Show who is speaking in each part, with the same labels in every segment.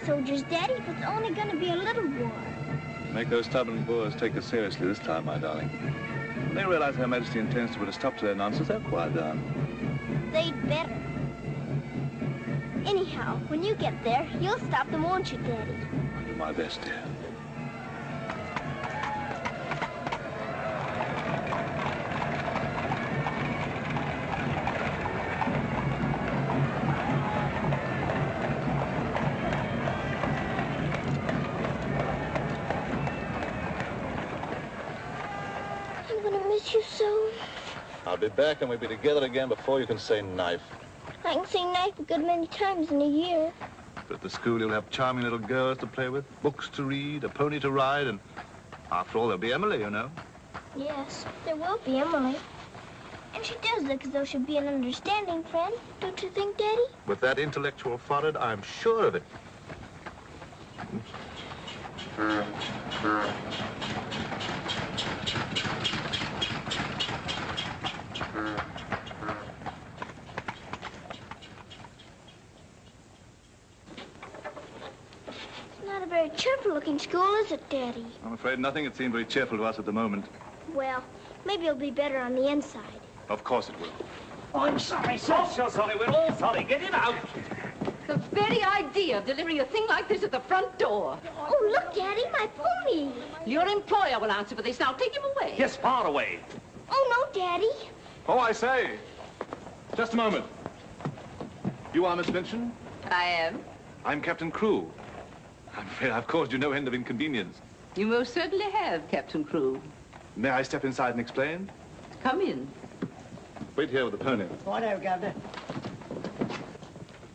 Speaker 1: soldiers, Daddy, if it's only going to be a little war.
Speaker 2: Make those stubborn Boers take us seriously this time, my darling. When they realize Her Majesty intends to put a stop to their nonsense, they'll quiet down.
Speaker 1: They'd better. Anyhow, when you get there, you'll stop them, won't you, Daddy?
Speaker 2: I'll do my best, dear.
Speaker 1: You so.
Speaker 2: I'll be back and we'll be together again before you can say knife.
Speaker 1: I can say knife a good many times in a year.
Speaker 2: But at the school you'll have charming little girls to play with, books to read, a pony to ride, and after all there'll be Emily, you know.
Speaker 1: Yes, there will be Emily. And she does look as though she'd be an understanding friend, don't you think, Daddy?
Speaker 2: With that intellectual forehead, I'm sure of it.
Speaker 1: Not a very cheerful-looking school, is it, Daddy?
Speaker 2: I'm afraid nothing had seemed very cheerful to us at the moment.
Speaker 1: Well, maybe it'll be better on the inside.
Speaker 2: Of course it will.
Speaker 3: Oh, I'm sorry, sir. Oh, so sorry. We're all sorry. Get him out.
Speaker 4: The very idea of delivering a thing like this at the front door.
Speaker 1: Oh, look, Daddy, my pony.
Speaker 4: Your employer will answer for this. Now, take him away.
Speaker 3: Yes, far away.
Speaker 1: Oh, no, Daddy.
Speaker 2: Oh, I say. Just a moment. You are Miss Minchin?
Speaker 4: I am.
Speaker 2: I'm Captain Crewe. I'm afraid I've caused you no end of inconvenience.
Speaker 4: You most certainly have, Captain Crewe.
Speaker 2: May I step inside and explain?
Speaker 4: Come in.
Speaker 2: Wait here with the pony.
Speaker 5: Righto, Governor.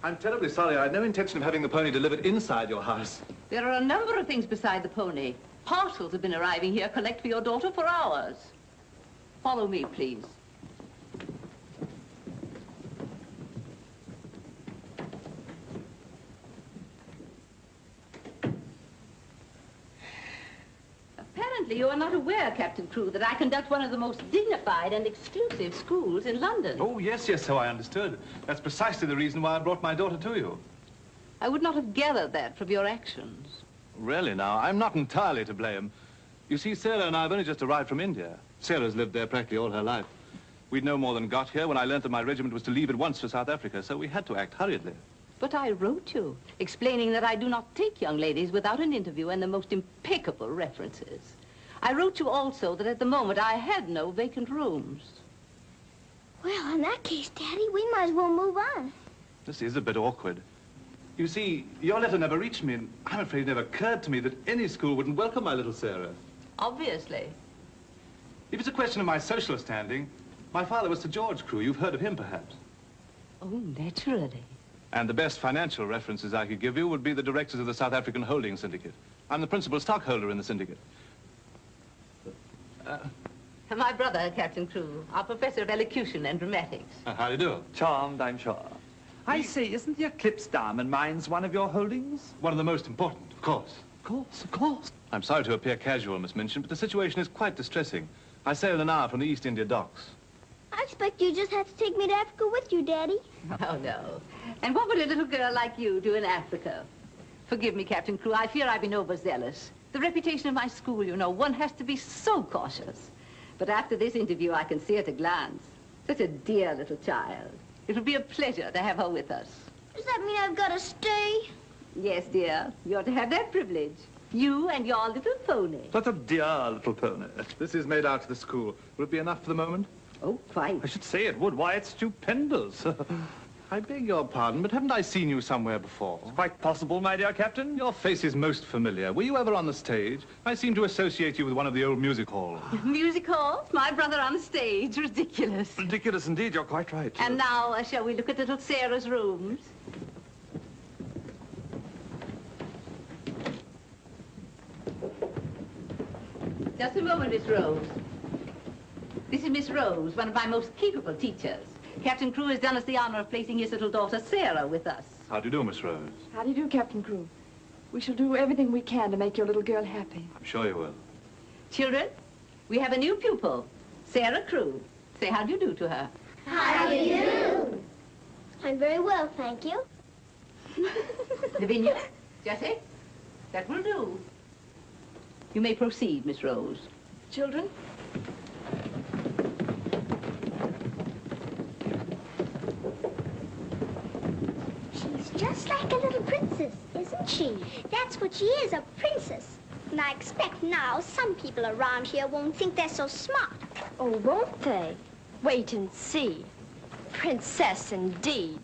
Speaker 2: I'm terribly sorry. I had no intention of having the pony delivered inside your house.
Speaker 4: There are a number of things beside the pony. Parcels have been arriving here, collect for your daughter for hours. Follow me, please. Apparently, you are not aware, Captain Crewe, that I conduct one of the most dignified and exclusive schools in London.
Speaker 2: Oh, yes, so I understood. That's precisely the reason why I brought my daughter to you.
Speaker 4: I would not have gathered that from your actions.
Speaker 2: Really, now, I'm not entirely to blame. You see, Sarah and I have only just arrived from India. Sarah's lived there practically all her life. We'd no more than got here when I learned that my regiment was to leave at once for South Africa, so we had to act hurriedly.
Speaker 4: But I wrote you, explaining that I do not take young ladies without an interview and the most impeccable references. I wrote you also that at the moment I had no vacant rooms.
Speaker 1: Well, in that case, Daddy, we might as well move on.
Speaker 2: This is a bit awkward. You see, your letter never reached me, and I'm afraid it never occurred to me that any school wouldn't welcome my little Sarah.
Speaker 4: Obviously.
Speaker 2: If it's a question of my social standing, my father was Sir George Crewe. You've heard of him, perhaps.
Speaker 4: Oh, naturally.
Speaker 2: And the best financial references I could give you would be the directors of the South African Holding Syndicate. I'm the principal stockholder in the syndicate.
Speaker 4: My brother, Captain Crewe, our professor of elocution and dramatics.
Speaker 2: How do you do?
Speaker 3: Charmed, I'm sure. I say, isn't the Eclipse Diamond Mines one of your holdings?
Speaker 2: One of the most important, of course.
Speaker 3: Of course, of course.
Speaker 2: I'm sorry to appear casual, Miss Minchin, but the situation is quite distressing. I sail in an hour from the East India docks.
Speaker 1: I expect you just have to take me to Africa with you, Daddy.
Speaker 4: Oh, no. And what would a little girl like you do in Africa? Forgive me, Captain Crewe, I fear I've been overzealous. The reputation of my school, you know, one has to be so cautious. But after this interview, I can see at a glance. Such a dear little child. It would be a pleasure to have her with us.
Speaker 1: Does that mean I've got to stay?
Speaker 4: Yes, dear. You're to have that privilege. You and your little pony.
Speaker 2: What a dear little pony. This is made out to the school. Will it be enough for the moment?
Speaker 4: Oh, quite.
Speaker 3: I should say it would. Why, it's stupendous.
Speaker 2: I beg your pardon, but haven't I seen you somewhere before?
Speaker 3: It's quite possible, my dear Captain.
Speaker 2: Your face is most familiar. Were you ever on the stage? I seem to associate you with one of the old music halls.
Speaker 4: Music halls? My brother on the stage? Ridiculous.
Speaker 3: Ridiculous indeed, you're quite right.
Speaker 4: And now, shall we look at little Sarah's rooms? Just a moment, Miss Rose. This is Miss Rose, one of my most capable teachers. Captain Crewe has done us the honor of placing his little daughter, Sarah, with us.
Speaker 2: How do you do, Miss Rose?
Speaker 6: How do you do, Captain Crewe? We shall do everything we can to make your little girl happy.
Speaker 2: I'm sure you will.
Speaker 4: Children, we have a new pupil, Sarah Crewe. Say how do you do to her.
Speaker 1: How do you do? I'm very well, thank you.
Speaker 4: Lavinia, Jessie, that will do. You may proceed, Miss Rose.
Speaker 6: Children?
Speaker 1: She's just like a little princess, isn't she? That's what she is, a princess. And I expect now some people around here won't think they're so smart.
Speaker 5: Oh, won't they? Wait and see. Princess indeed.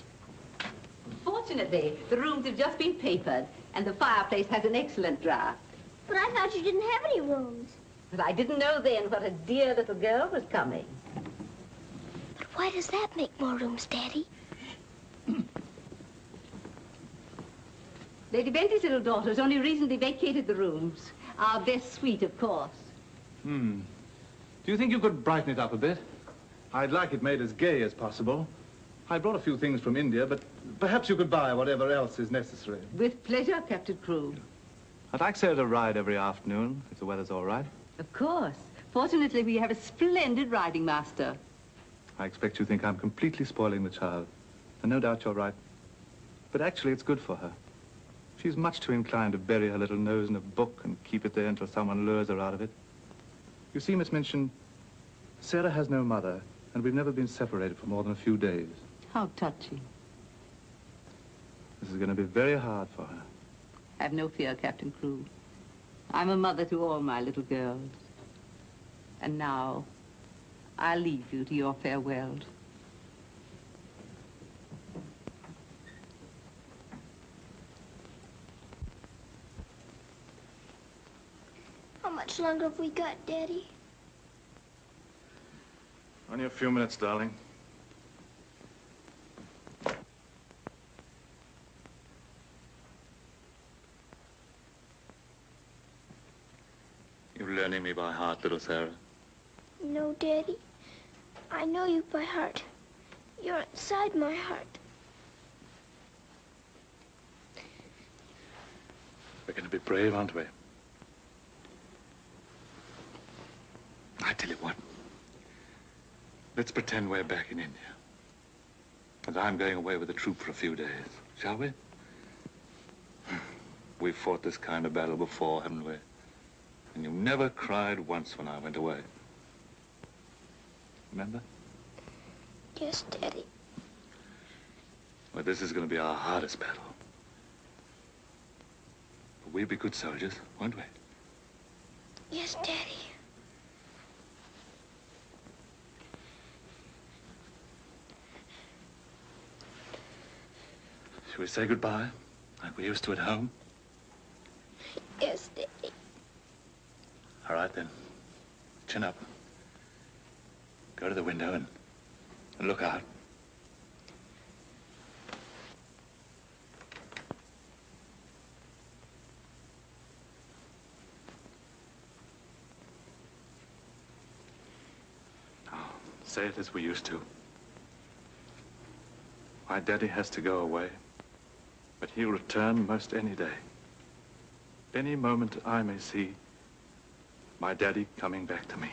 Speaker 4: Fortunately, the rooms have just been papered, and the fireplace has an excellent draft.
Speaker 1: But I thought you didn't have any rooms.
Speaker 4: But I didn't know then what a dear little girl was coming.
Speaker 1: But why does that make more rooms, Daddy?
Speaker 4: Lady Bentley's little daughter has only recently vacated the rooms. Our best suite, of course.
Speaker 2: Do you think you could brighten it up a bit? I'd like it made as gay as possible. I brought a few things from India, but perhaps you could buy whatever else is necessary.
Speaker 4: With pleasure, Captain Crewe.
Speaker 2: I'd like Sarah to ride every afternoon, if the weather's all right.
Speaker 4: Of course. Fortunately, we have a splendid riding master.
Speaker 2: I expect you think I'm completely spoiling the child. And no doubt you're right. But actually, it's good for her. She's much too inclined to bury her little nose in a book and keep it there until someone lures her out of it. You see, Miss Minchin, Sarah has no mother, and we've never been separated for more than a few days.
Speaker 4: How touching.
Speaker 2: This is going to be very hard for her.
Speaker 4: Have no fear, Captain Crewe. I'm a mother to all my little girls. And now, I'll leave you to your farewells.
Speaker 1: How much longer have we got, Daddy?
Speaker 2: Only a few minutes, darling. You're learning me by heart, little Sarah.
Speaker 1: No, Daddy. I know you by heart. You're inside my heart.
Speaker 2: We're going to be brave, aren't we? I tell you what. Let's pretend we're back in India. And I'm going away with the troop for a few days, shall we? We've fought this kind of battle before, haven't we? And you never cried once when I went away. Remember?
Speaker 1: Yes, Daddy.
Speaker 2: Well, this is going to be our hardest battle. But we'll be good soldiers, won't we?
Speaker 1: Yes, Daddy.
Speaker 2: Shall we say goodbye, like we used to at home?
Speaker 1: Yes, Daddy.
Speaker 2: All right, then. Chin up. Go to the window and look out. Now, say it as we used to. My daddy has to go away, but he'll return most any day. Any moment I may see my daddy coming back to me.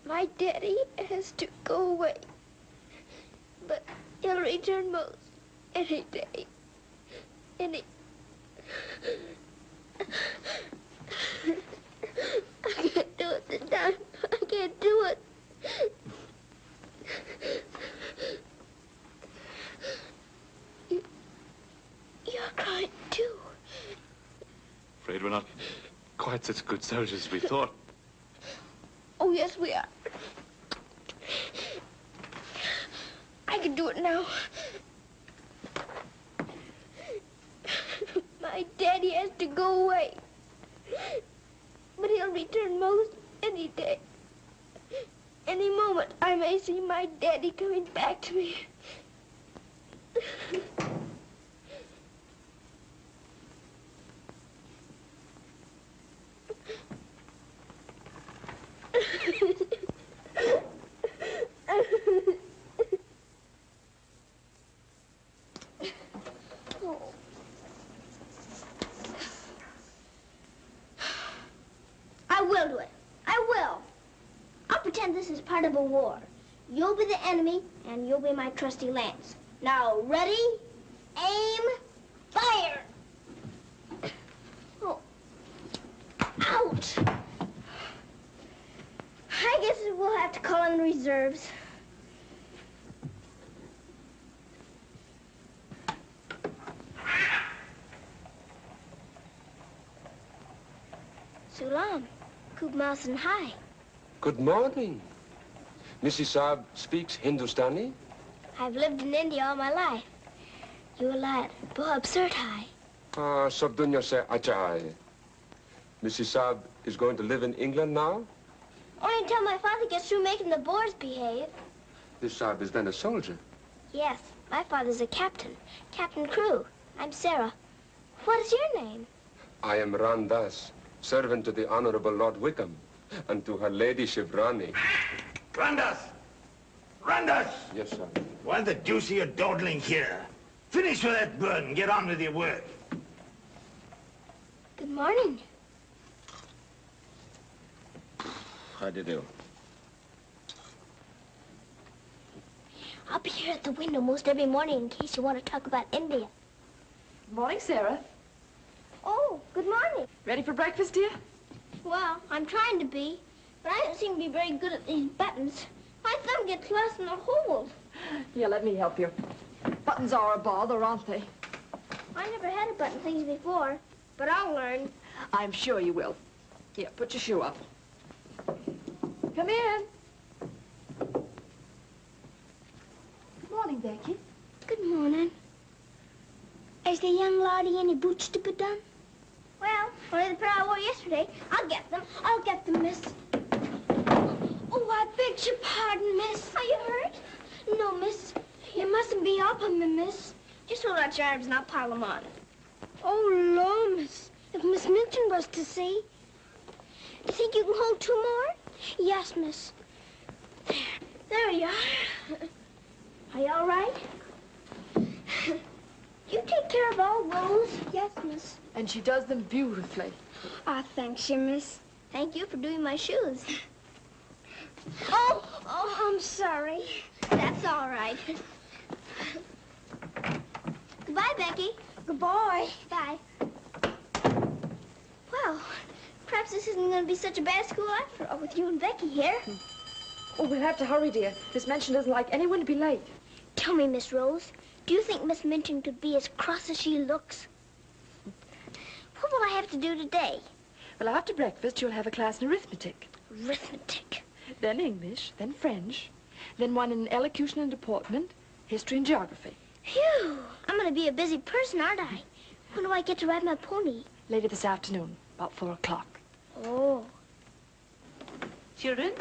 Speaker 1: My daddy has to go away, but he'll return most any day. I can't do it this time. I can't do it. You're crying too.
Speaker 2: Afraid we're not quite such good soldiers as we thought.
Speaker 1: Oh, yes, we are. I can do it now. My daddy has to go away, but he'll return most any day. Any moment, I may see my daddy coming back to me. I will do it. I will. I'll pretend this is part of a war. You'll be the enemy, and you'll be my trusty lance. Now, ready, aim, fire! Oh. Ouch! I guess we'll have to call in reserves. Sulam, Kub Mausan Hai.
Speaker 7: Good morning. Mrs. Saab speaks Hindustani?
Speaker 1: I've lived in India all my life. You lad, boh absurd hai.
Speaker 7: Sab dunya se acha hai. Mrs. Saab is going to live in England now?
Speaker 1: Only until my father gets through making the Boers behave.
Speaker 7: This Saab is then a soldier.
Speaker 1: Yes, my father's a captain. Captain Crew. I'm Sarah. What is your name?
Speaker 7: I am Ran Das, servant to the Honorable Lord Wickham, and to her ladyship Rani.
Speaker 8: Randas! Randas!
Speaker 7: Yes, sir.
Speaker 8: Why the deuce are you dawdling here? Finish with that bird and get on with your work.
Speaker 1: Good morning.
Speaker 7: How do you do?
Speaker 1: I'll be here at the window most every morning in case you want to talk about India.
Speaker 6: Morning, Sarah.
Speaker 1: Oh, good morning.
Speaker 6: Ready for breakfast, dear?
Speaker 1: Well, I'm trying to be, but I don't seem to be very good at these buttons. My thumb gets lost in the hole.
Speaker 6: Here, let me help you. Buttons are a bother, aren't they?
Speaker 1: I never had to button things before, but I'll learn.
Speaker 6: I'm sure you will. Here, put your shoe up. Come in. Good morning, Becky.
Speaker 1: Good morning. Is the young laddie any boots to put on? Well, only the pair I wore yesterday. I'll get them. I'll get them, miss. Oh, I beg your pardon, miss. Are you hurt? No, miss. You mustn't be up on me, miss. Just hold out your arms and I'll pile them on. Oh, Lord, miss. If Miss Minchin was to see. You think you can hold two more? Yes, miss. There you are. Are you all right? You take care of all those? Yes, miss.
Speaker 6: And she does them beautifully.
Speaker 1: Ah, thanks, you, miss. Thank you for doing my shoes. Oh, I'm sorry. That's all right. Goodbye, Becky. Goodbye. Bye. Well, perhaps this isn't going to be such a bad school after all with you and Becky here.
Speaker 6: Oh, we'll have to hurry, dear. Miss Minchin doesn't like anyone to be late.
Speaker 1: Tell me, Miss Rose, do you think Miss Minchin could be as cross as she looks? What will I have to do today?
Speaker 6: Well, after breakfast, you'll have a class in arithmetic.
Speaker 1: Arithmetic.
Speaker 6: Then English, then French, then one in elocution and deportment, history and geography.
Speaker 1: Phew! I'm going to be a busy person, aren't I? When do I get to ride my pony?
Speaker 6: Later this afternoon, about 4 o'clock.
Speaker 1: Oh.
Speaker 4: Children,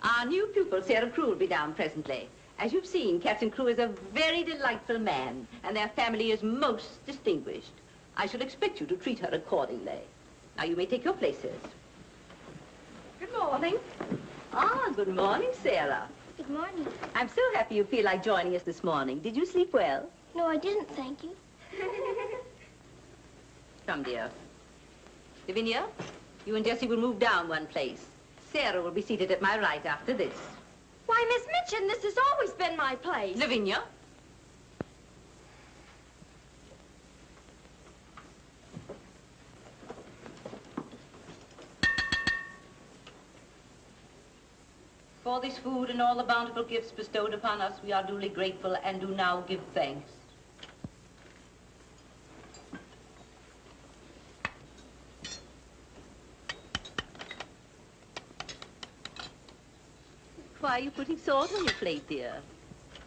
Speaker 4: our new pupil, Sarah Crew, will be down presently. As you've seen, Captain Crew is a very delightful man, and their family is most distinguished. I shall expect you to treat her accordingly. Now, you may take your places.
Speaker 6: Good morning.
Speaker 4: Ah, good morning, Sarah.
Speaker 1: Good morning.
Speaker 4: I'm so happy you feel like joining us this morning. Did you sleep well?
Speaker 1: No, I didn't, thank you.
Speaker 4: Come, dear. Lavinia, you and Jessie will move down one place. Sarah will be seated at my right after this.
Speaker 5: Why, Miss Minchin, this has always been my place.
Speaker 4: Lavinia. For this food and all the bountiful gifts bestowed upon us, we are duly grateful and do now give thanks. Why are you putting salt on your plate, dear?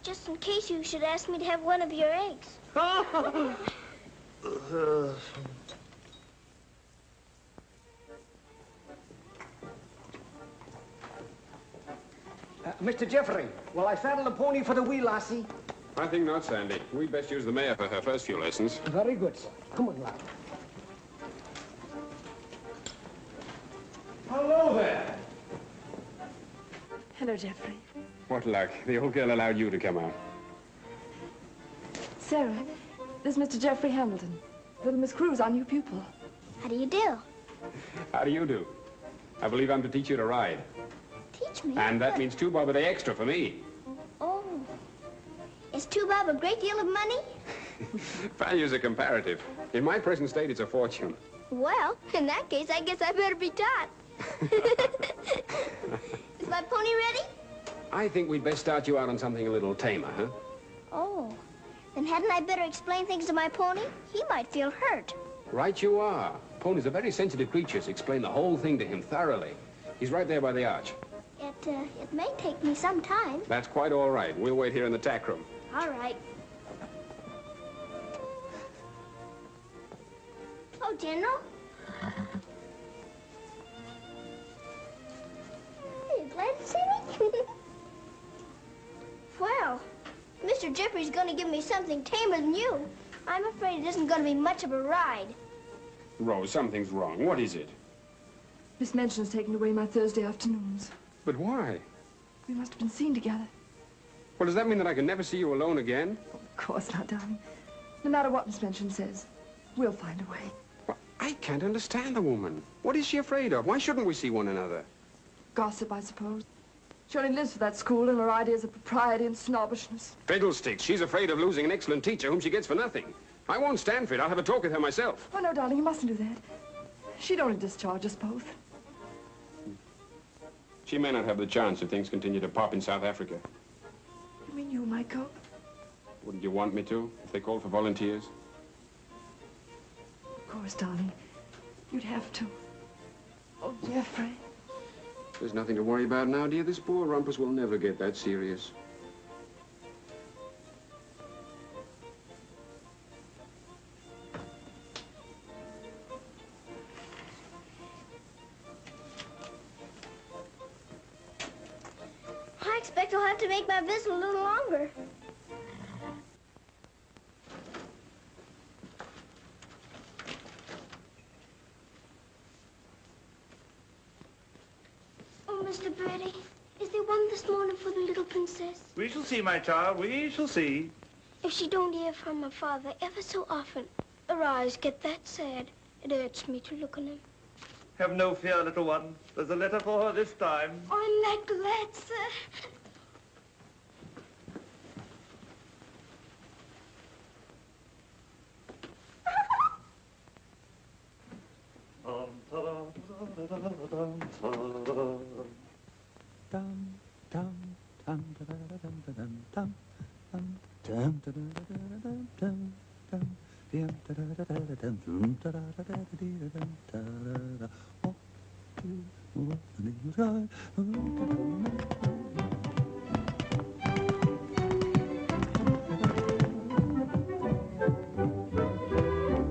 Speaker 1: Just in case you should ask me to have one of your eggs.
Speaker 9: Mr. Jeffrey, will I saddle the pony for the wee lassie?
Speaker 10: I think not, Sandy. We'd best use the mare for her first few lessons.
Speaker 9: Very good, sir. Come on, lad. Hello there.
Speaker 6: Hello, Jeffrey.
Speaker 10: What luck. The old girl allowed you to come out.
Speaker 6: Sarah, this is Mr. Jeffrey Hamilton. Little Miss Crew's our new pupil.
Speaker 1: How do you do?
Speaker 10: How do you do? I believe I'm to teach you to ride.
Speaker 1: Teach me.
Speaker 10: And that means 2 bob a day extra for me.
Speaker 1: Is 2 bob a great deal of money?
Speaker 10: Values are comparative. In my present state, it's a fortune.
Speaker 1: Well, in that case, I guess I better be taught. Is my pony ready?
Speaker 10: I think we'd best start you out on something a little tamer, huh?
Speaker 1: Oh, then hadn't I better explain things to my pony? He might feel hurt.
Speaker 10: Right you are. Ponies are very sensitive creatures. Explain the whole thing to him thoroughly. He's right there by the arch.
Speaker 1: It may take me some time.
Speaker 10: That's quite all right. We'll wait here in the tack room.
Speaker 1: All right. Oh, General. Are you glad to see me? Well, Mr. Jeffrey's going to give me something tamer than you. I'm afraid it isn't going to be much of a ride.
Speaker 10: Rose, something's wrong. What is it?
Speaker 6: Miss Minchin's taken away my Thursday afternoons.
Speaker 10: But why?
Speaker 6: We must have been seen together.
Speaker 10: Well, does that mean that I can never see you alone again?
Speaker 6: Of course not, darling. No matter what Miss Minchin says, we'll find a way.
Speaker 10: Well, I can't understand the woman. What is she afraid of? Why shouldn't we see one another?
Speaker 6: Gossip, I suppose. She only lives for that school and her ideas of propriety and snobbishness.
Speaker 10: Fiddlesticks. She's afraid of losing an excellent teacher whom she gets for nothing. I won't stand for it. I'll have a talk with her myself.
Speaker 6: Oh, no, darling, you mustn't do that. She'd only discharge us both.
Speaker 10: She may not have the chance if things continue to pop in South Africa.
Speaker 6: You mean you might go?
Speaker 10: Wouldn't you want me to, if they called for volunteers?
Speaker 6: Of course, darling. You'd have to. Oh, Jeffrey.
Speaker 10: There's nothing to worry about now, dear. This poor rumpus will never get that serious.
Speaker 1: I expect I'll have to make my visit a little longer. Oh, Mr. Brady, is there one this morning for the little princess?
Speaker 3: We shall see, my child. We shall see.
Speaker 1: If she don't hear from her father ever so often, her eyes get that sad. It hurts me to look on them.
Speaker 3: Have no fear, little one. There's a letter for her this time.
Speaker 1: I'm that glad, sir.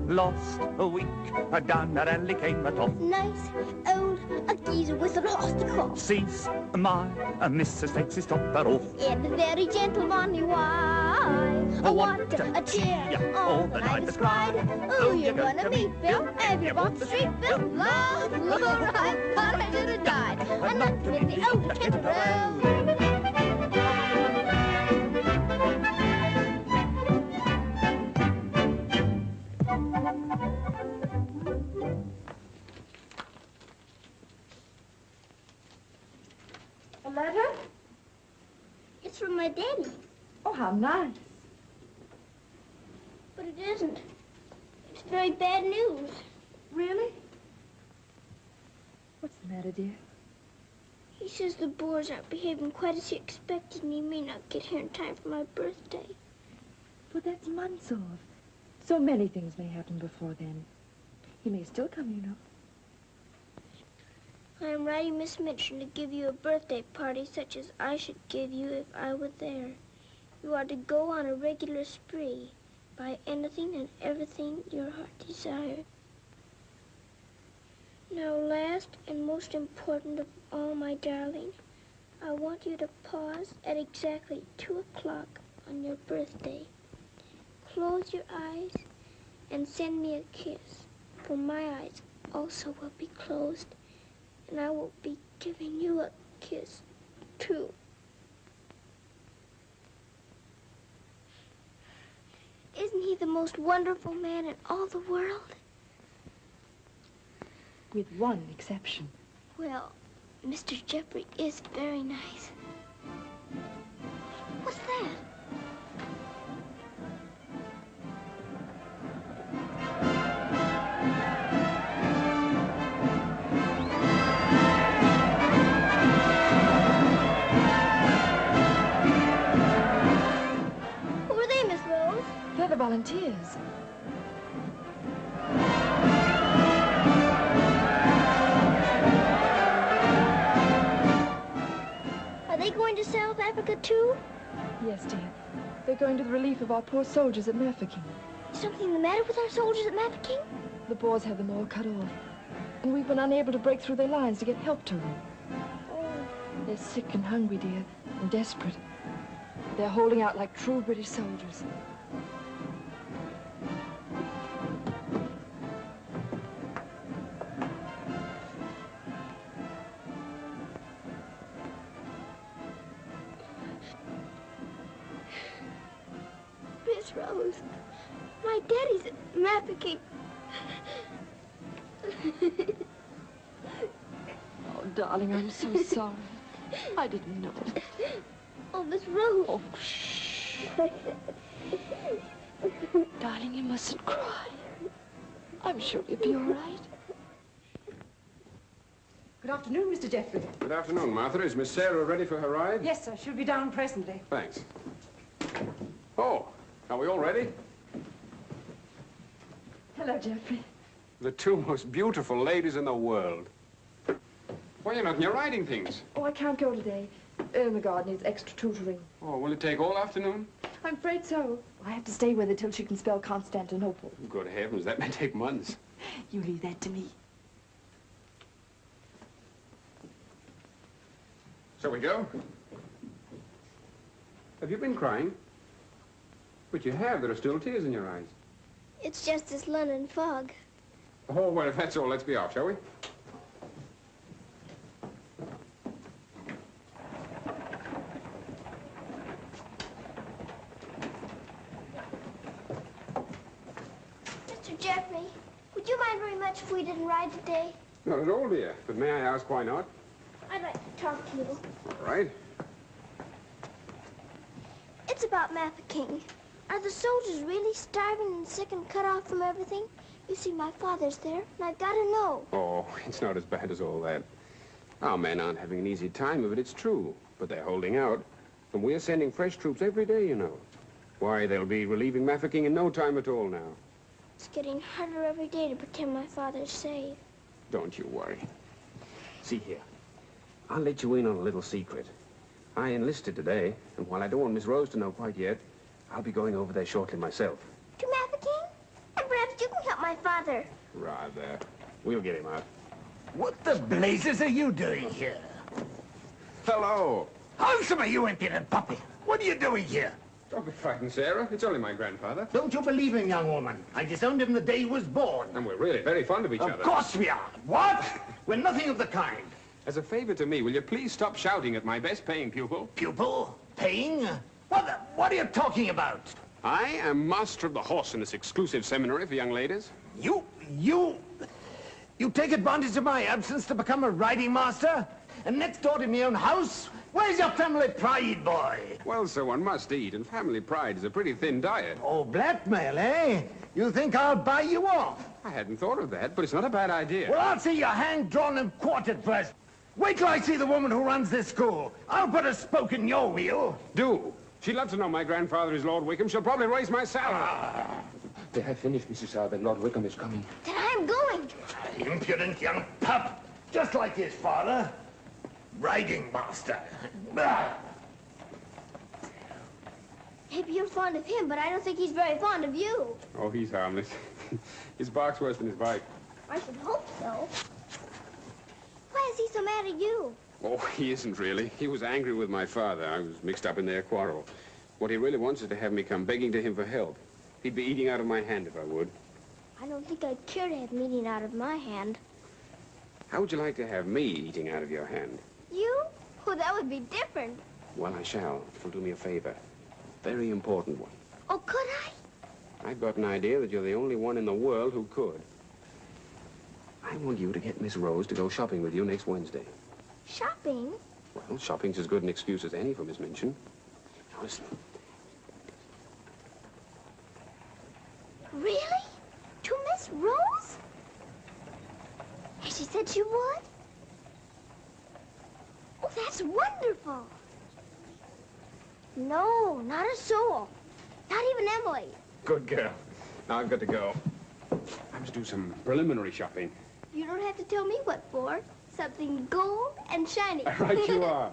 Speaker 11: Lost a week, down that alley came a top.
Speaker 1: Nice, old, a geezer with a rusty crop.
Speaker 11: Sees my missus takes his topper off.
Speaker 1: And a very gentlemanly wife. What a cheer all the night is cried. Who you gonna meet, Bill? Have you walked the street, Bill? Lord, I thought I should have died. I'm not to make the old temper.
Speaker 6: A letter?
Speaker 1: It's from my daddy.
Speaker 6: Oh, how nice.
Speaker 1: But it isn't. It's very bad news.
Speaker 6: Really? What's the matter, dear?
Speaker 1: He says the Boers aren't behaving quite as he expected, and he may not get here in time for my birthday.
Speaker 6: But that's months off. So many things may happen before then. He may still come, you know.
Speaker 1: I am writing Miss Minchin to give you a birthday party such as I should give you if I were there. You are to go on a regular spree, buy anything and everything your heart desires. Now, last and most important of all, my darling, I want you to pause at exactly 2 o'clock on your birthday. Close your eyes and send me a kiss, for my eyes also will be closed, and I will be giving you a kiss, too. Isn't he the most wonderful man in all the world?
Speaker 6: With one exception.
Speaker 1: Well, Mr. Jeffrey is very nice. What's that?
Speaker 6: volunteers.
Speaker 1: Are they going to South Africa too?
Speaker 6: Yes, dear. They're going to the relief of our poor soldiers at Mafeking.
Speaker 1: Is something the matter with our soldiers at Mafeking?
Speaker 6: The Boers had them all cut off. And we've been unable to break through their lines to get help to them. They're sick and hungry, dear, and desperate. They're holding out like true British soldiers.
Speaker 1: Miss Rose, my daddy's at Mafeking.
Speaker 6: Oh, darling, I'm so sorry. I didn't know.
Speaker 1: Oh, Miss Rose.
Speaker 6: Oh, shh. Darling, you mustn't cry. I'm sure you'll be all right.
Speaker 12: Good afternoon, Mr. Jeffrey.
Speaker 10: Good afternoon, Martha. Is Miss Sarah ready for her ride?
Speaker 12: Yes, sir. She'll be down presently.
Speaker 10: Thanks. Oh, are we all ready?
Speaker 6: Hello, Jeffrey.
Speaker 10: The two most beautiful ladies in the world. Why, you're not in your riding things.
Speaker 6: Oh, I can't go today. Ermengarde needs extra tutoring.
Speaker 10: Oh, will it take all afternoon?
Speaker 6: I'm afraid so. I have to stay with her till she can spell Constantinople.
Speaker 10: Good heavens, that may take months.
Speaker 6: You leave that to me.
Speaker 10: Shall we go? Have you been crying? But you have. There are still tears in your eyes.
Speaker 1: It's just this London fog.
Speaker 10: Oh, well, if that's all, let's be off, shall we?
Speaker 1: Mr. Jeffrey, would you mind very much if we didn't ride today?
Speaker 10: Not at all, dear. But may I ask why not?
Speaker 1: I'd like to talk to you.
Speaker 10: All right.
Speaker 1: It's about Mafeking. Are the soldiers really starving and sick and cut off from everything? You see, my father's there, and I've got to know.
Speaker 10: Oh, it's not as bad as all that. Our men aren't having an easy time of it, it's true. But they're holding out. And we're sending fresh troops every day, you know. Why, they'll be relieving Mafeking in no time at all now.
Speaker 1: It's getting harder every day to pretend my father's safe.
Speaker 10: Don't you worry. See here. I'll let you in on a little secret. I enlisted today, and while I don't want Miss Rose to know quite yet, I'll be going over there shortly myself.
Speaker 1: To Mafeking? And perhaps you can help my father.
Speaker 10: Rather. We'll get him out.
Speaker 8: What the blazes are you doing here?
Speaker 10: Hello.
Speaker 8: Handsome, you impudent puppy. What are you doing here?
Speaker 10: Don't be frightened, Sarah. It's only my grandfather.
Speaker 8: Don't you believe him, young woman? I disowned him the day he was born.
Speaker 10: And we're really very fond of each other.
Speaker 8: Of course we are. What? We're nothing of the kind.
Speaker 10: As a favor to me, will you please stop shouting at my best-paying pupil?
Speaker 8: Pupil? Paying? What are you talking about?
Speaker 10: I am master of the horse in this exclusive seminary for young ladies.
Speaker 8: You take advantage of my absence to become a riding master? And next door to my own house? Where's your family pride, boy?
Speaker 10: Well, so one must eat, and family pride is a pretty thin diet.
Speaker 8: Oh, blackmail, eh? You think I'll buy you off?
Speaker 10: I hadn't thought of that, but it's not a bad idea.
Speaker 8: Well, I'll see you hanged, drawn, and quartered first. Wait till I see the woman who runs this school. I'll put a spoke in your wheel.
Speaker 10: Do. She'd love to know my grandfather is Lord Wickham. She'll probably raise my salary.
Speaker 7: They have finished, Mrs. Alvin. Lord Wickham is coming.
Speaker 1: Then I'm going.
Speaker 8: Impudent young pup. Just like his father. Riding master.
Speaker 1: Maybe you're fond of him, but I don't think he's very fond of you.
Speaker 10: Oh, he's harmless. His bark's worse than his bite.
Speaker 1: I should hope so. Why is he so mad at you?
Speaker 10: Oh, he isn't really. He was angry with my father. I was mixed up in their quarrel. What he really wants is to have me come begging to him for help. He'd be eating out of my hand if I would.
Speaker 1: I don't think I'd care to have meat out of my hand.
Speaker 10: How would you like to have me eating out of your hand?
Speaker 1: You? Oh, that would be different.
Speaker 10: Well, I shall, if you'll do me a favor. Very important one.
Speaker 1: Oh, could I?
Speaker 10: I've got an idea that you're the only one in the world who could. I want you to get Miss Rose to go shopping with you next Wednesday.
Speaker 1: Shopping?
Speaker 10: Well, shopping's as good an excuse as any for Miss Minchin. Now, listen.
Speaker 1: Really? To Miss Rose? Has she said she would? Oh, that's wonderful. No, not a soul. Not even Emily.
Speaker 10: Good girl. Now I've got to go. I must do some preliminary shopping.
Speaker 1: You don't have to tell me what for. Something gold and shiny.
Speaker 10: Right you are.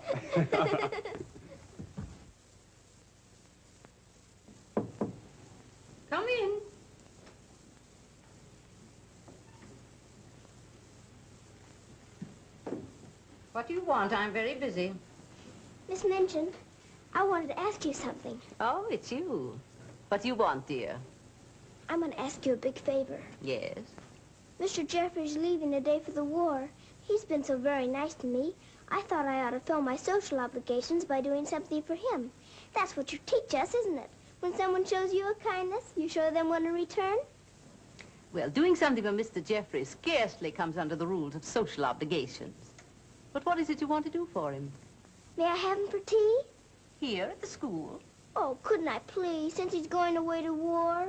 Speaker 4: Come in. What do you want? I'm very busy.
Speaker 1: Miss Minchin, I wanted to ask you something.
Speaker 4: Oh, it's you. What do you want, dear?
Speaker 1: I'm going to ask you a big favor.
Speaker 4: Yes?
Speaker 1: Mr. Jeffrey's leaving today for the war. He's been so very nice to me. I thought I ought to fill my social obligations by doing something for him. That's what you teach us, isn't it? When someone shows you a kindness, you show them one in return?
Speaker 4: Well, doing something for Mr. Jeffrey scarcely comes under the rules of social obligations. But what is it you want to do for him?
Speaker 1: May I have him for tea?
Speaker 4: Here at the school?
Speaker 1: Oh, couldn't I please, since he's going away to war?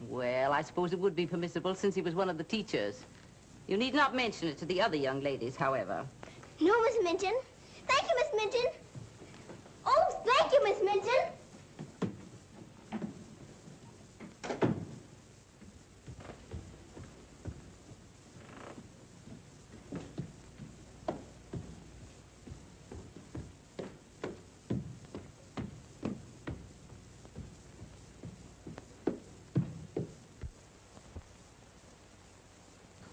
Speaker 4: Well, I suppose it would be permissible since he was one of the teachers. You need not mention it to the other young ladies, however.
Speaker 1: No, Miss Minchin. Thank you, Miss Minchin. Oh, thank you, Miss Minchin.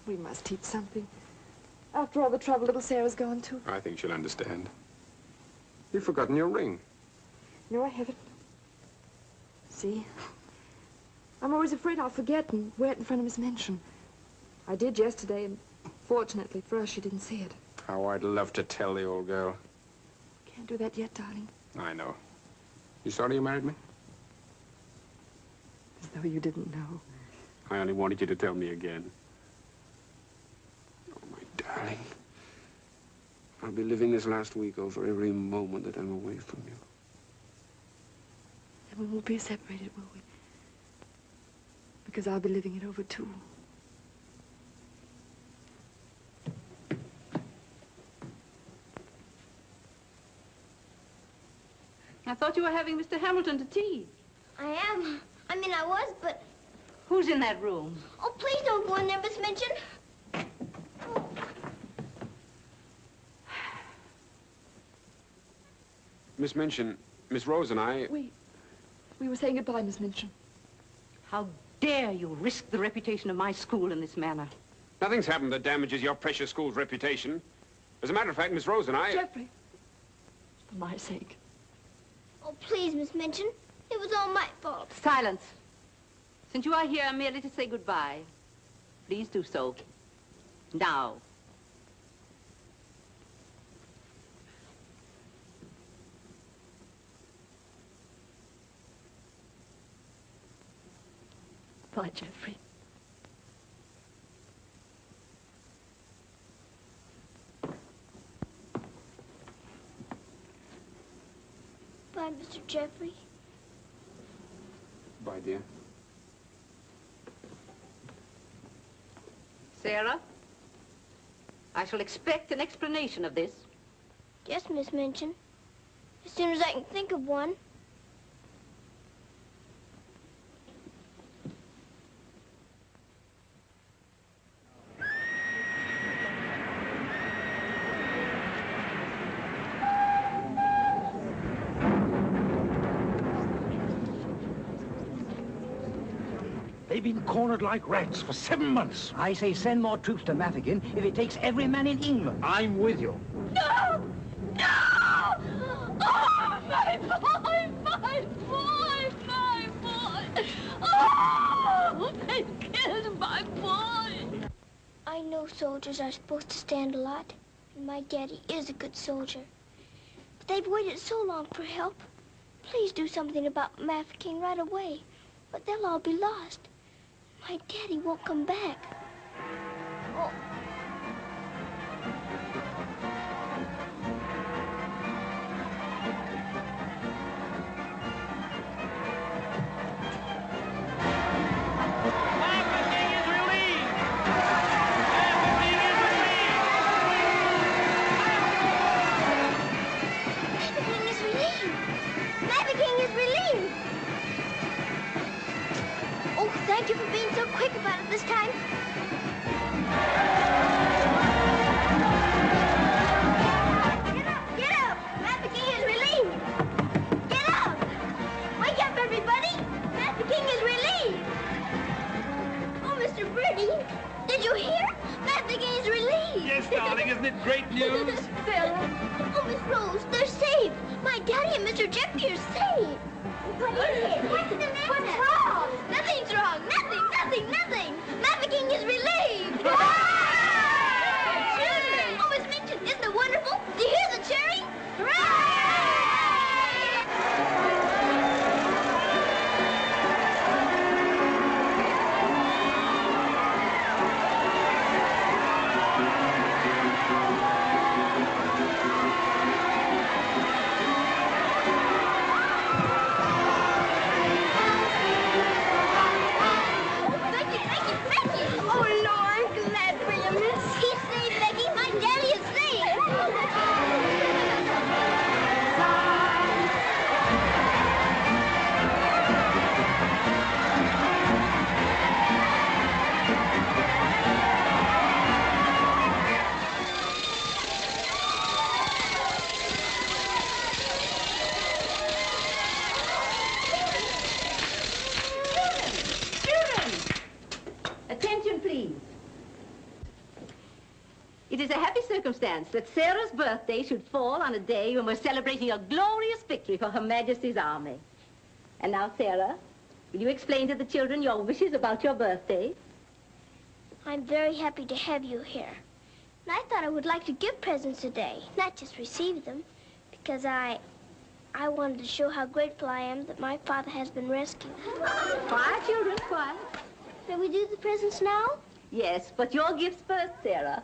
Speaker 6: We must teach something. After all the trouble little Sarah's gone to.
Speaker 10: I think she'll understand. You've forgotten your ring.
Speaker 6: No, I haven't. See? I'm always afraid I'll forget and wear it in front of Miss Minchin. I did yesterday, and fortunately for us, she didn't see it.
Speaker 10: How I'd love to tell the old girl.
Speaker 6: Can't do that yet, darling.
Speaker 10: I know. You sorry you married me?
Speaker 6: As though you didn't know.
Speaker 10: I only wanted you to tell me again. Oh, my darling. I'll be living this last week over every moment that I'm away from you.
Speaker 6: And we won't be separated, will we? Because I'll be living it over, too.
Speaker 4: I thought you were having Mr. Hamilton to tea.
Speaker 1: I am. I mean, I was, but...
Speaker 4: Who's in that room?
Speaker 1: Oh, please don't go in there, Miss Minchin.
Speaker 10: Miss Minchin, Miss Rose and I...
Speaker 6: We were saying goodbye, Miss Minchin.
Speaker 4: How dare you risk the reputation of my school in this manner?
Speaker 10: Nothing's happened that damages your precious school's reputation. As a matter of fact, Miss Rose and I...
Speaker 6: Jeffrey, for my sake.
Speaker 1: Oh, please, Miss Minchin. It was all my fault.
Speaker 4: Silence. Since you are here merely to say goodbye, please do so. Now.
Speaker 6: Bye, Jeffrey.
Speaker 1: Bye, Mr. Jeffrey.
Speaker 10: Bye, dear.
Speaker 4: Sarah, I shall expect an explanation of this.
Speaker 1: Yes, Miss Minchin. As soon as I can think of one.
Speaker 8: They've been cornered like rats for 7 months.
Speaker 9: I say send more troops to Mafeking if it takes every man in England.
Speaker 8: I'm with you.
Speaker 1: No! No! Oh, my boy! My boy! My boy! Oh! They killed my boy! I know soldiers are supposed to stand a lot, and my daddy is a good soldier. But they've waited so long for help. Please do something about Mafeking right away, but they'll all be lost. My daddy won't come back. Oh. Mafeking is relieved!
Speaker 3: darling, isn't it great news?
Speaker 1: Sarah. Oh, Miss Rose, they're saved. My daddy and Mr. Jeffrey are saved. What is it? What's the matter? What's wrong? Nothing's wrong. Nothing. Maverick is relieved. Oh, Miss Minchin, isn't it wonderful? Do you hear the cheering? Hooray!
Speaker 4: It is a happy circumstance that Sarah's birthday should fall on a day when we're celebrating a glorious victory for Her Majesty's army. And now, Sarah, will you explain to the children your wishes about your birthday?
Speaker 1: I'm very happy to have you here. And I thought I would like to give presents today, not just receive them, because I wanted to show how grateful I am that my father has been rescued.
Speaker 4: Quiet, children, quiet.
Speaker 1: Shall we do the presents now?
Speaker 4: Yes, but your gifts first, Sarah.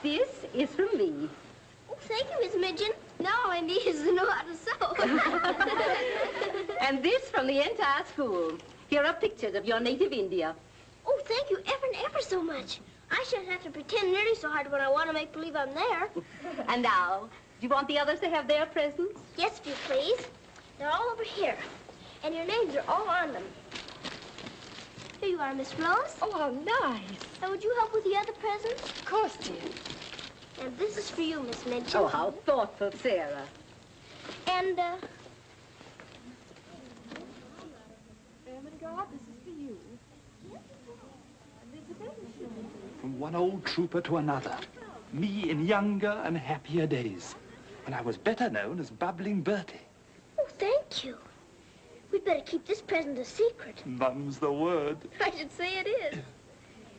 Speaker 4: This is from me.
Speaker 1: Oh, thank you, Miss Midgeon. Now all I need is to know how to sew.
Speaker 4: And this from the entire school. Here are pictures of your native India.
Speaker 1: Oh, thank you ever and ever so much. I shouldn't have to pretend nearly so hard when I want to make believe I'm there.
Speaker 4: And now, do you want the others to have their presents?
Speaker 1: Yes, if you please. They're all over here. And your names are all on them. Here you are, Miss Rose.
Speaker 6: Oh, how nice.
Speaker 1: And would you help with the other presents?
Speaker 6: Of course, dear.
Speaker 1: And this is for you, Miss Midgeon.
Speaker 4: Oh, how thoughtful, Sarah.
Speaker 1: And,
Speaker 6: this is for you.
Speaker 3: From one old trooper to another. Me in younger and happier days, when I was better known as Bubbling Bertie.
Speaker 1: Oh, thank you. We'd better keep this present a secret.
Speaker 3: Mum's the word.
Speaker 1: I should say it is.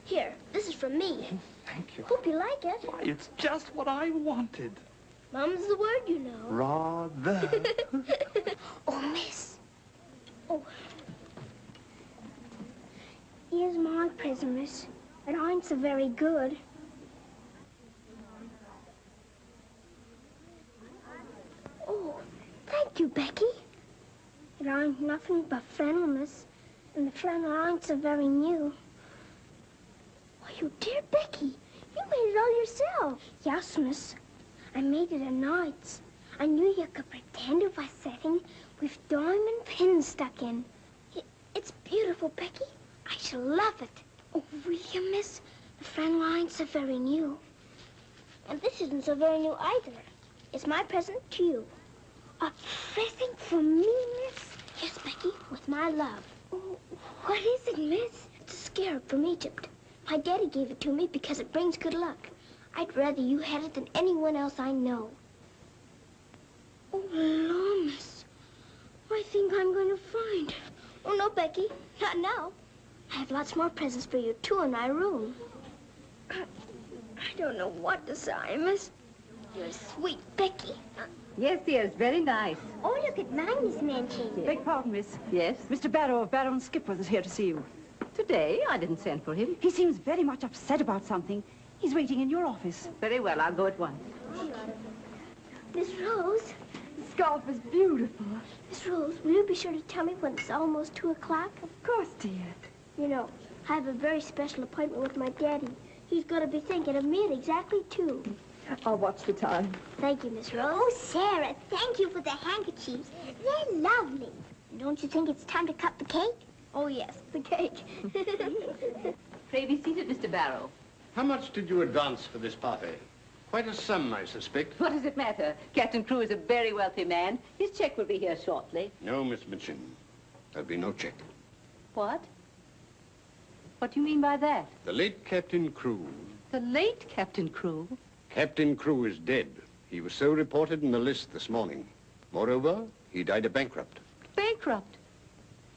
Speaker 1: Here, this is from me.
Speaker 3: Thank you.
Speaker 1: Hope you like it.
Speaker 3: Why, it's just what I wanted.
Speaker 1: Mum's the word, you know.
Speaker 3: Rather.
Speaker 1: Oh, miss. Oh. Here's my present, miss. But ain't so very good. Oh, thank you, Becky. It ain't nothing but flannel, miss. And the flannel ain't so very new. Why, you dear Becky, you made it all yourself. Yes, miss. I made it at nights. I knew you could pretend it was setting with diamond pins stuck in. It's beautiful, Becky. I shall love it. Oh, will you, miss? The flannel ain't so very new. And this isn't so very new either. It's my present to you. A present from me, miss? Yes, Becky, with my love. Oh, what is it, miss? It's a scarab from Egypt. My daddy gave it to me because it brings good luck. I'd rather you had it than anyone else I know. Oh, Lord, miss. I think I'm going to find. Oh, no, Becky, not now. I have lots more presents for you, too, in my room. I don't know what to say, miss. You're sweet, Becky.
Speaker 4: Yes, dear, it's very nice.
Speaker 1: Oh, look at mine, Miss Manchin.
Speaker 12: Beg pardon, miss.
Speaker 4: Yes?
Speaker 12: Mr. Barrow of Barrow and Skipworth is here to see you.
Speaker 4: Today? I didn't send for him.
Speaker 12: He seems very much upset about something. He's waiting in your office.
Speaker 4: Very well, I'll go at once.
Speaker 1: Miss Rose.
Speaker 6: The scarf is beautiful.
Speaker 1: Miss Rose, will you be sure to tell me when it's almost 2 o'clock?
Speaker 6: Of course, dear.
Speaker 1: You know, I have a very special appointment with my daddy. He's going to be thinking of me at exactly 2.
Speaker 6: I'll watch the time.
Speaker 1: Thank you, Miss Rose. Oh, Sarah, thank you for the handkerchiefs. They're lovely. Don't you think it's time to cut the cake? Oh, yes, the cake.
Speaker 4: Pray be seated, Mr. Barrow.
Speaker 13: How much did you advance for this party? Quite a sum, I suspect.
Speaker 4: What does it matter? Captain Crewe is a very wealthy man. His check will be here shortly.
Speaker 13: No, Miss Minchin. There'll be no check.
Speaker 4: What? What do you mean by that?
Speaker 13: The late Captain Crewe.
Speaker 4: The late Captain Crewe?
Speaker 13: Captain Crewe is dead. He was so reported in the list this morning. Moreover, he died a bankrupt.
Speaker 4: Bankrupt?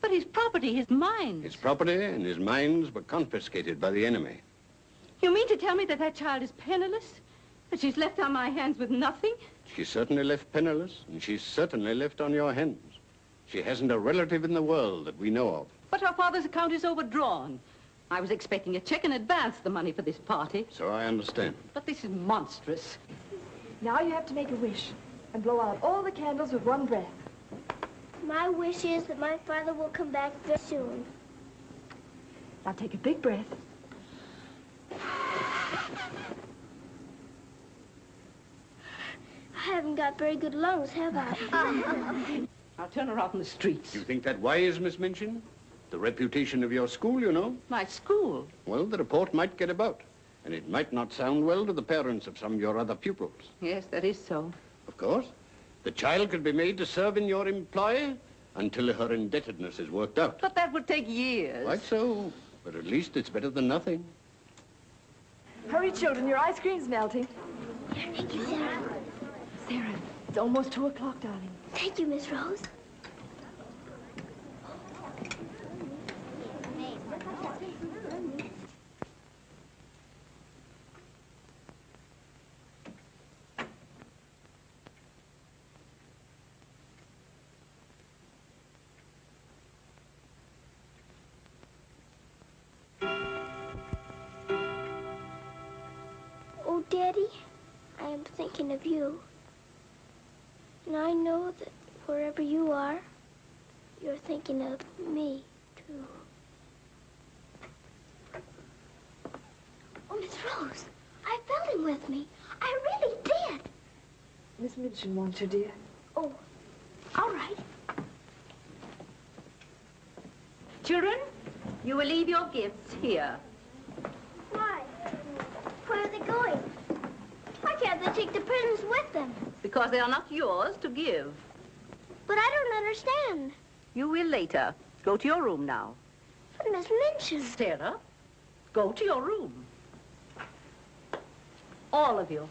Speaker 4: But his property, his mines.
Speaker 13: His property and his mines were confiscated by the enemy.
Speaker 4: You mean to tell me that that child is penniless? That she's left on my hands with nothing?
Speaker 13: She's certainly left penniless, and she's certainly left on your hands. She hasn't a relative in the world that we know of.
Speaker 4: But her father's account is overdrawn. I was expecting a check in advance, the money for this party.
Speaker 13: So I understand.
Speaker 4: But this is monstrous.
Speaker 6: Now you have to make a wish and blow out all the candles with one breath.
Speaker 1: My wish is that my father will come back very soon.
Speaker 6: Now take a big breath.
Speaker 1: I haven't got very good lungs, have I?
Speaker 4: I'll turn her out in the streets.
Speaker 13: You think that wise, Miss Minchin? The reputation of your school, you know.
Speaker 4: My school?
Speaker 13: Well, the report might get about, and it might not sound well to the parents of some of your other pupils.
Speaker 4: Yes, that is so.
Speaker 13: Of course. The child could be made to serve in your employ until her indebtedness is worked out.
Speaker 4: But that would take years.
Speaker 13: Quite so. But at least it's better than nothing.
Speaker 6: Hurry, children, your ice cream's melting.
Speaker 1: Thank you, Sarah.
Speaker 6: Sarah, it's almost 2 o'clock, darling.
Speaker 1: Thank you, Miss Rose. Oh, Daddy, I am thinking of you. And I know that wherever you are, you're thinking of me, too. Oh, Miss Rose, I felt him with me. I really did.
Speaker 6: Miss Minchin wants you, dear.
Speaker 1: Oh, all right.
Speaker 4: Children, you will leave your gifts here.
Speaker 1: Why? Where are they going? Why can't they take the presents with them?
Speaker 4: Because they are not yours to give.
Speaker 1: But I don't understand.
Speaker 4: You will later. Go to your room now.
Speaker 1: But Miss Minchin...
Speaker 4: Sarah, go to your room. All of you.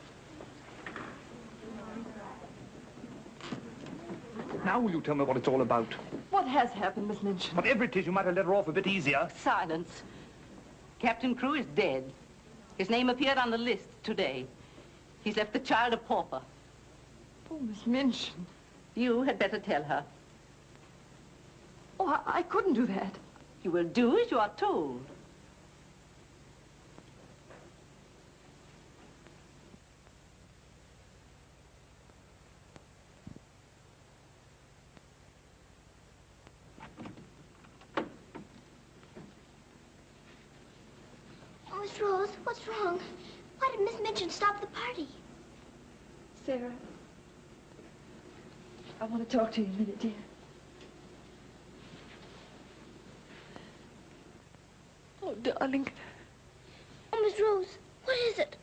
Speaker 3: Now will you tell me what it's all about?
Speaker 6: What has happened, Miss Minchin?
Speaker 3: Whatever it is, you might have let her off a bit easier.
Speaker 4: Silence. Captain Crewe is dead. His name appeared on the list today. He's left the child a pauper.
Speaker 6: Oh, Miss Minchin.
Speaker 4: You had better tell her.
Speaker 6: Oh, I couldn't do that.
Speaker 4: You will do as you are told.
Speaker 1: Oh, Miss Rose, what's wrong? Why did Miss Minchin stop the party?
Speaker 6: Sarah, I want to talk to you a minute, dear. Oh, darling.
Speaker 1: Oh, Miss Rose, what is it?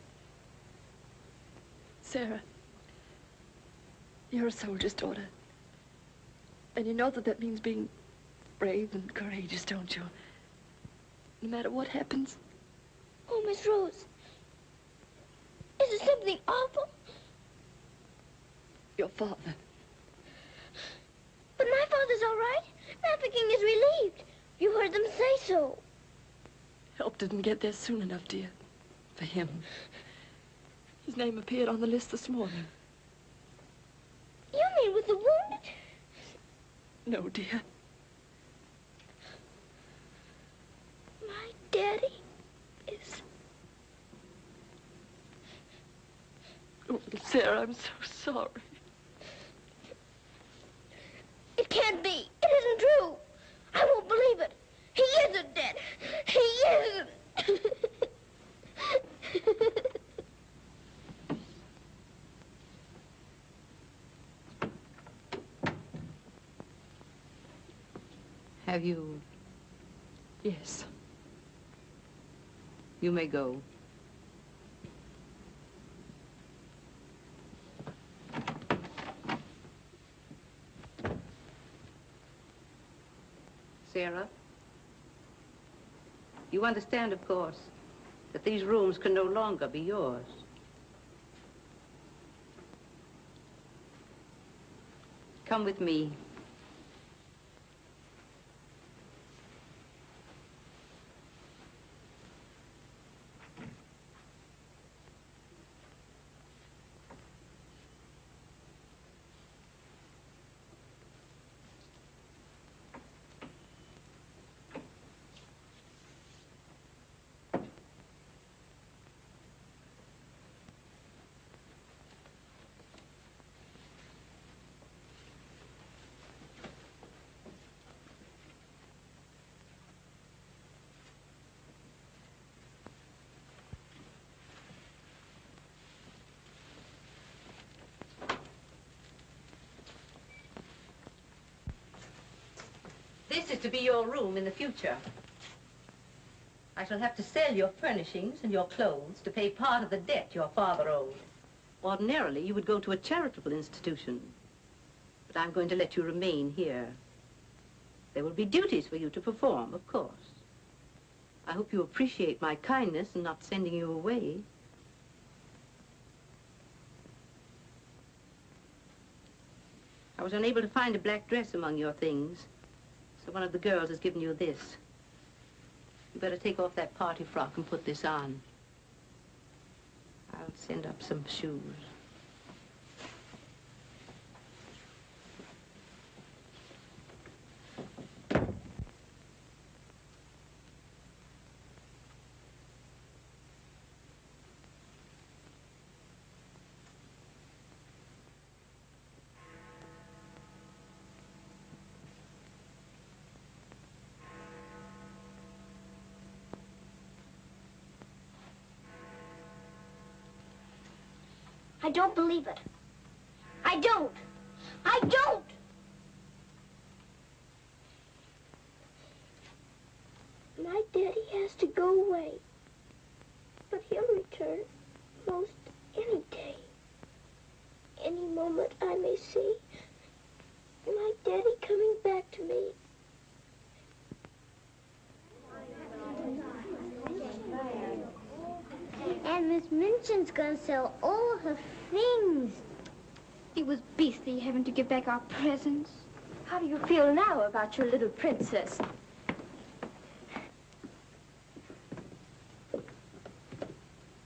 Speaker 6: Sarah, you're a soldier's daughter. And you know that that means being brave and courageous, don't you? No matter what happens.
Speaker 1: Oh, Miss Rose, is it something awful?
Speaker 6: Your father.
Speaker 1: But my father's all right. Mafeking is relieved. You heard them say so.
Speaker 6: Help didn't get there soon enough, dear. For him. His name appeared on the list this morning.
Speaker 1: You mean with the wounded?
Speaker 6: No, dear.
Speaker 1: My daddy is...
Speaker 6: Oh, Sarah, I'm so sorry.
Speaker 1: It can't be. It isn't true. I won't believe it. He isn't dead. He isn't.
Speaker 4: Have you?
Speaker 6: Yes.
Speaker 4: You may go. Sarah? You understand, of course, that these rooms can no longer be yours. Come with me. This is to be your room in the future. I shall have to sell your furnishings and your clothes to pay part of the debt your father owed. Ordinarily, you would go to a charitable institution, but I'm going to let you remain here. There will be duties for you to perform, of course. I hope you appreciate my kindness in not sending you away. I was unable to find a black dress among your things, so one of the girls has given you this. You better take off that party frock and put this on. I'll send up some shoes.
Speaker 1: I don't believe it. I don't. I don't! My daddy has to go away. But he'll return most any day. Any moment I may see my daddy coming back to me. And Miss Minchin's gonna sell all her things.
Speaker 5: It was beastly having to give back our presents. How do you feel now about your little princess?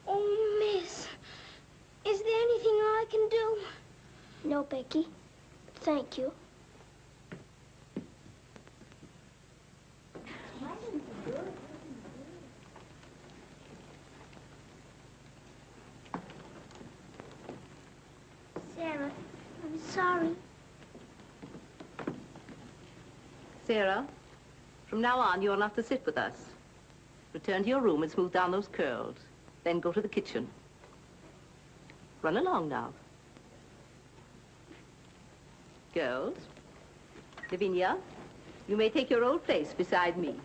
Speaker 1: Oh, Miss, is there anything I can do? No, Becky. Thank you. Sarah, I'm sorry.
Speaker 4: Sarah, from now on, you're not to sit with us. Return to your room and smooth down those curls. Then go to the kitchen. Run along now. Girls, Lavinia, you may take your old place beside me.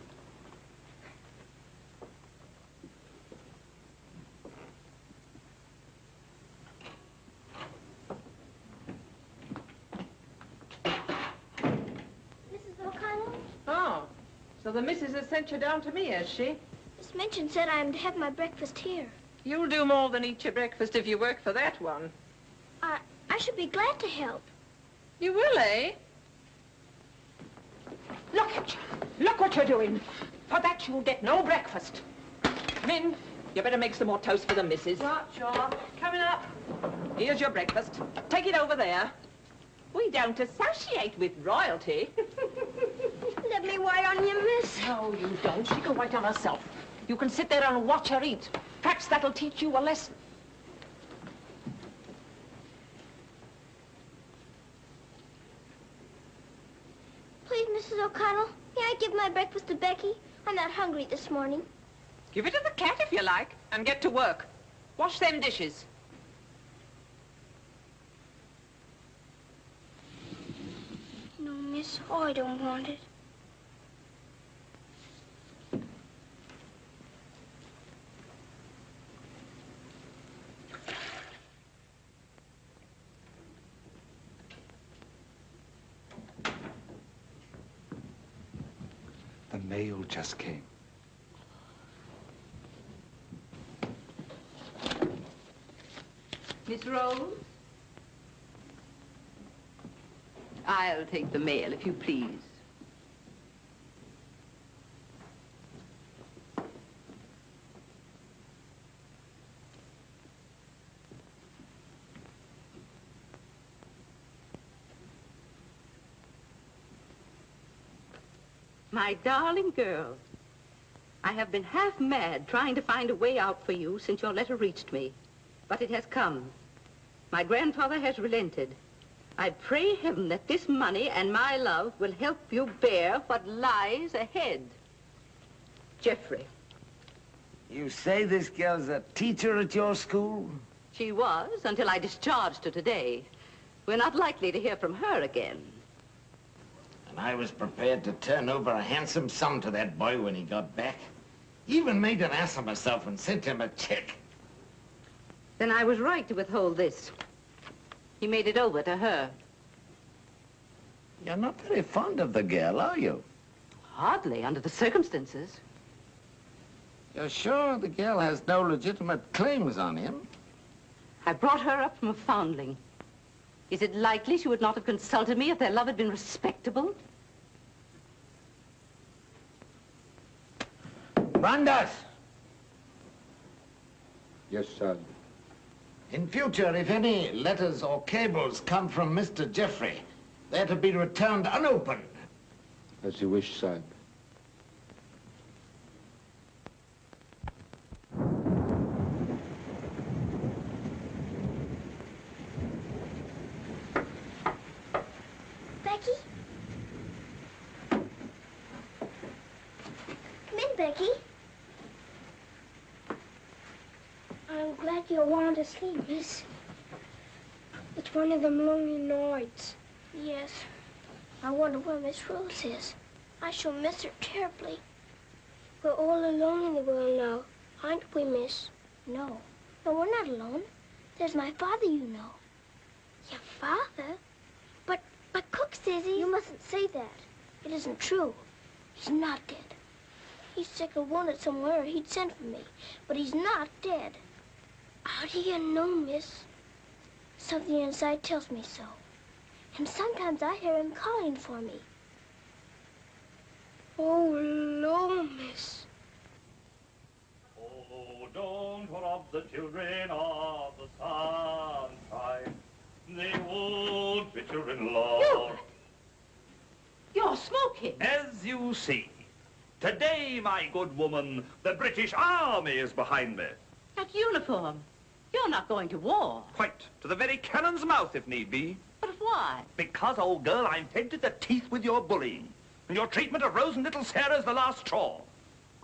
Speaker 14: So the missus has sent you down to me, has she?
Speaker 1: Miss Minchin said I am to have my breakfast here.
Speaker 14: You'll do more than eat your breakfast if you work for that one.
Speaker 1: I should be glad to help.
Speaker 14: You will, eh? Look at you. Look what you're doing. For that you'll get no breakfast. Min, you better make some more toast for the missus. Right, sure. Coming up. Here's your breakfast. Take it over there. We don't associate with royalty.
Speaker 1: Let me wait on you, miss.
Speaker 14: No, you don't. She can wait on herself. You can sit there and watch her eat. Perhaps that'll teach you a lesson.
Speaker 1: Please, Mrs. O'Connell, may I give my breakfast to Becky? I'm not hungry this morning.
Speaker 14: Give it to the cat if you like, and get to work. Wash them dishes.
Speaker 1: No, miss. Oh, I don't want it.
Speaker 3: The mail just came.
Speaker 4: Miss Rose? I'll take the mail, if you please. My darling girl, I have been half mad trying to find a way out for you since your letter reached me. But it has come. My grandfather has relented. I pray heaven that this money and my love will help you bear what lies ahead. Jeffrey.
Speaker 8: You say this girl's a teacher at your school?
Speaker 4: She was, until I discharged her today. We're not likely to hear from her again.
Speaker 8: And I was prepared to turn over a handsome sum to that boy when he got back. Even made an ass of myself and sent him a check.
Speaker 4: Then I was right to withhold this. He made it over to her.
Speaker 8: You're not very fond of the girl, are you?
Speaker 4: Hardly, under the circumstances.
Speaker 8: You're sure the girl has no legitimate claims on him?
Speaker 4: I brought her up from a foundling. Is it likely she would not have consulted me if their love had been respectable?
Speaker 8: Brandas!
Speaker 7: Yes, sir.
Speaker 8: In future, if any letters or cables come from Mr. Jeffrey, they're to be returned unopened.
Speaker 7: As you wish, sir.
Speaker 1: Becky? Come in, Becky. I'm glad you want to sleep, miss.
Speaker 5: It's one of them lonely nights.
Speaker 1: Yes. I wonder where Miss Rose is. I shall miss her terribly.
Speaker 5: We're all alone in the world now, aren't we, miss?
Speaker 1: No. No, we're not alone. There's my father, you know.
Speaker 5: Your father?
Speaker 1: But Cook says he... You mustn't say that. It isn't true. He's not dead. He's sick or wounded somewhere, or he'd send for me. But he's not dead.
Speaker 5: How do you know, miss?
Speaker 1: Something inside tells me so. And sometimes I hear him calling for me.
Speaker 5: Oh, Lord, miss.
Speaker 11: Oh, don't rob the children of the sunshine. They won't fit your in-law.
Speaker 4: You're smoking.
Speaker 11: As you see, today, my good woman, the British Army is behind me.
Speaker 4: That uniform. You're not going to war.
Speaker 11: Quite. To the very cannon's mouth, if need be.
Speaker 4: But why?
Speaker 11: Because, old girl, I'm fed to the teeth with your bullying. And your treatment of Rose and little Sarah's the last straw.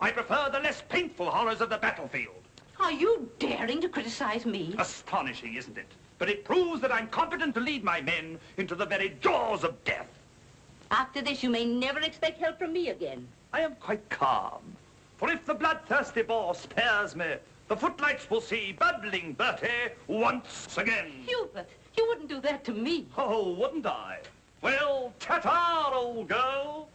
Speaker 11: I prefer the less painful horrors of the battlefield.
Speaker 4: Are you daring to criticize me?
Speaker 11: Astonishing, isn't it? But it proves that I'm competent to lead my men into the very jaws of death.
Speaker 4: After this, you may never expect help from me again.
Speaker 11: I am quite calm. For if the bloodthirsty boar spares me, the footlights will see bubbling Bertie once again.
Speaker 4: Hubert, you wouldn't do that to me.
Speaker 11: Oh, wouldn't I? Well, ta-ta, old girl.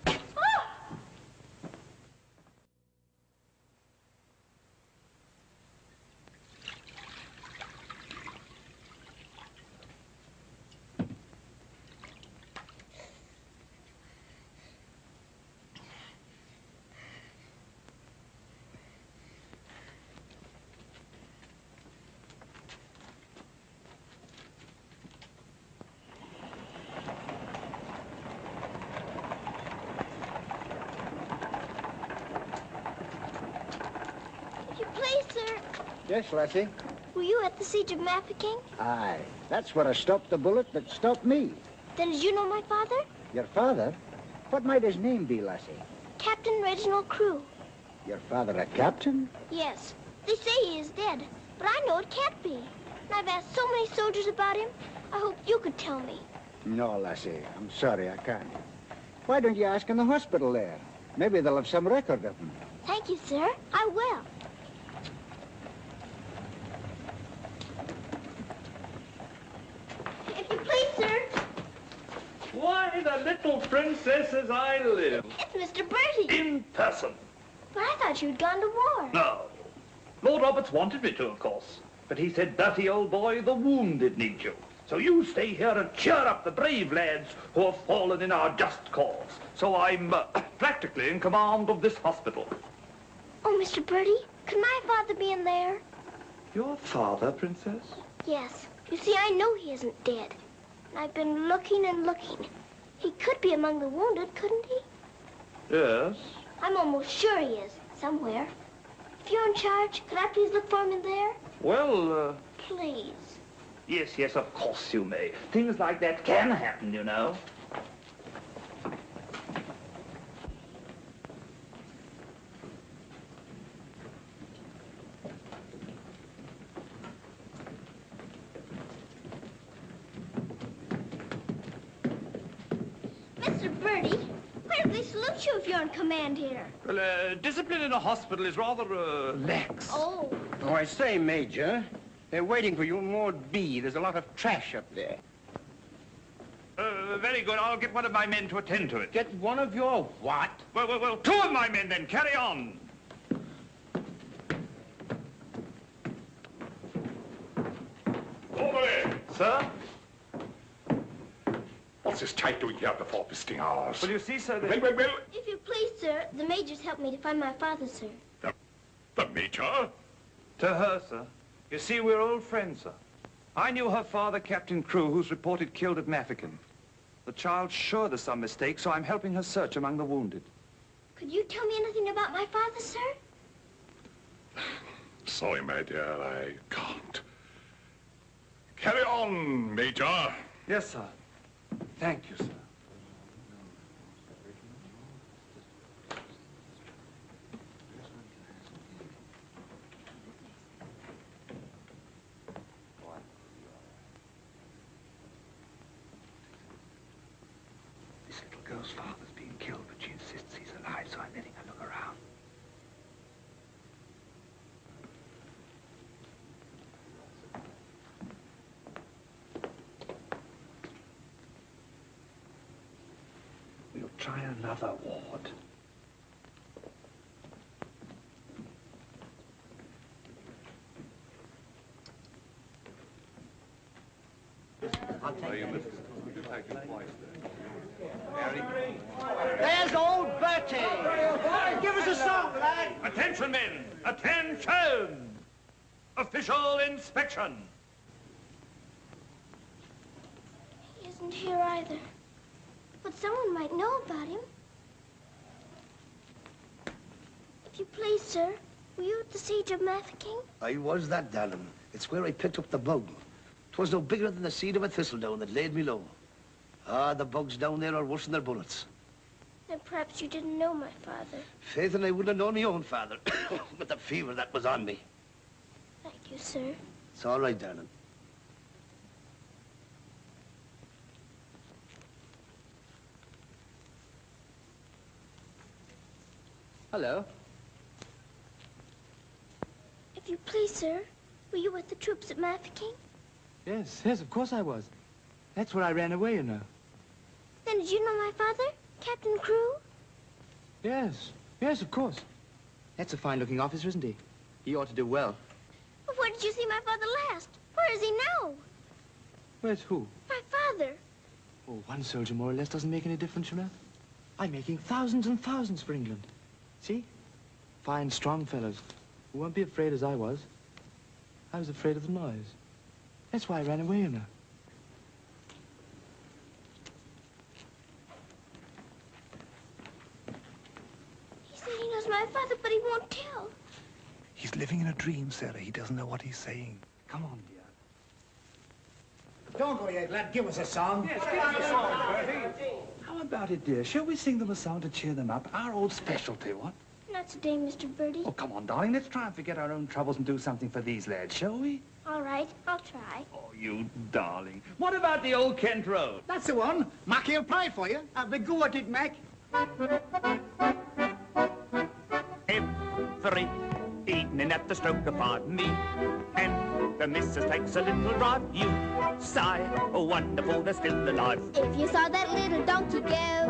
Speaker 15: Yes, Lassie?
Speaker 1: Were you at the siege of Mafeking?
Speaker 15: Aye. That's where I stopped the bullet that stopped me.
Speaker 1: Then did you know my father?
Speaker 15: Your father? What might his name be, Lassie?
Speaker 1: Captain Reginald Crewe.
Speaker 15: Your father a captain?
Speaker 1: Yes. They say he is dead, but I know it can't be. And I've asked so many soldiers about him. I hope you could tell me.
Speaker 15: No, Lassie. I'm sorry, I can't. Why don't you ask in the hospital there? Maybe they'll have some record of him.
Speaker 1: Thank you, sir. I will. If you please, sir.
Speaker 11: Why, the little princess as I live.
Speaker 1: It's Mr. Bertie.
Speaker 11: In person.
Speaker 1: But I thought you'd gone to war.
Speaker 11: No. Lord Roberts wanted me to, of course. But he said, "Dirty old boy, the wounded need you. So you stay here and cheer up the brave lads who have fallen in our just cause." So I'm practically in command of this hospital.
Speaker 1: Oh, Mr. Birdie, could my father be in there?
Speaker 11: Your father, Princess?
Speaker 1: Yes. You see, I know he isn't dead. And I've been looking and looking. He could be among the wounded, couldn't he?
Speaker 11: Yes.
Speaker 1: I'm almost sure he is, somewhere. If you're in charge, could I please look for him in there?
Speaker 11: Well,
Speaker 1: Please.
Speaker 11: Yes, yes, of course you may. Things like that can happen, you know.
Speaker 1: Mr. Birdie, why don't they salute you if you're in command here?
Speaker 11: Well, discipline in a hospital is rather, lax.
Speaker 1: Oh.
Speaker 15: Oh, I say, Major, they're waiting for you in Ward B. There's a lot of trash up there.
Speaker 11: Very good. I'll get one of my men to attend to it.
Speaker 15: Get one of your what?
Speaker 11: Well, two of my men then. Carry on.
Speaker 16: Over there.
Speaker 11: Sir?
Speaker 16: What's this type doing here before visiting hours?
Speaker 11: Well, you see, sir, that...
Speaker 16: Well.
Speaker 1: If you please, sir, the Major's helped me to find my father, sir.
Speaker 16: The Major?
Speaker 11: To her, sir. You see, we're old friends, sir. I knew her father, Captain Crewe, who's reported killed at Mafeking. The child's sure there's some mistake, so I'm helping her search among the wounded.
Speaker 1: Could you tell me anything about my father, sir?
Speaker 16: Sorry, my dear, I can't. Carry on, Major.
Speaker 11: Yes, sir. Thank you, sir.
Speaker 3: This little girl's father's being killed, but she insists he's alive, so I'm letting her look around. We'll try another ward.
Speaker 15: There's old Bertie. Give us a song, lad.
Speaker 11: Attention, men! Attention! Official inspection!
Speaker 1: He isn't here either. But someone might know about him. If you please, sir, were you at the siege of Mafeking?
Speaker 17: I was that, darling. It's where I picked up the bug. 'Twas no bigger than the seed of a thistledown that laid me low. Ah, the bugs down there are worse than their bullets.
Speaker 1: Then perhaps you didn't know my father.
Speaker 17: Faith, and I wouldn't have known my own father with the fever that was on me.
Speaker 1: Thank you, sir.
Speaker 17: It's all right, darling.
Speaker 9: Hello.
Speaker 1: If you please, sir, were you with the troops at Mafeking?
Speaker 9: Yes, of course I was. That's where I ran away, you know.
Speaker 1: Then did you know my father, Captain Crewe?
Speaker 9: Yes, of course. That's a fine-looking officer, isn't he? He ought to do well.
Speaker 1: Well, where did you see my father last? Where is he now?
Speaker 9: Where's who?
Speaker 1: My father.
Speaker 9: Oh, one soldier more or less doesn't make any difference, you know. I'm making thousands and thousands for England. See? Fine, strong fellows who won't be afraid as I was. I was afraid of the noise. That's why I ran away, you know.
Speaker 1: He said he knows my father, but he won't tell.
Speaker 3: He's living in a dream, Sarah. He doesn't know what he's saying. Come on, dear.
Speaker 15: Don't go yet, lad. Give us a song.
Speaker 3: Yes, give us a song, Bertie. How about it, dear? Shall we sing them a song to cheer them up? Our old specialty, what?
Speaker 1: Not today, Mr. Birdie.
Speaker 3: Oh, come on, darling. Let's try and forget our own troubles and do something for these lads, shall we?
Speaker 1: All right, I'll try.
Speaker 11: Oh, you darling. What about the old Kent Road?
Speaker 15: That's the one. Mackie'll play for you. Have a go at it, Mac.
Speaker 18: Every evening at the stroke of 5, me and the missus takes a little drive. You sigh, oh wonderful, they're still alive.
Speaker 1: If you saw that little donkey go,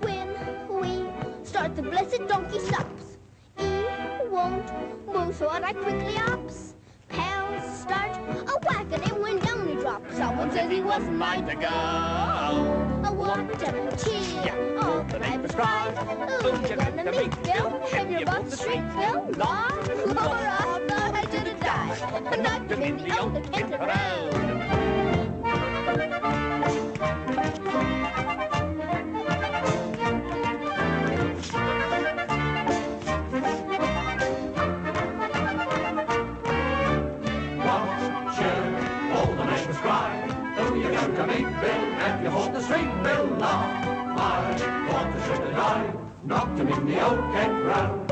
Speaker 1: when we start, the blessed donkey stops. He won't move, so I quickly ups. Pound Someone says he wasn't mine to go. Oh, what a cheer. All the neighbors cry. Who's you gonna meet, Bill? Have your butt street, Bill? Lord, I thought I should have died. Knocked him in the old Kenton Road.
Speaker 19: To meet Bill, and you hold the street, Bill, law. I thought I should have died, knocked him in the old Kent Round.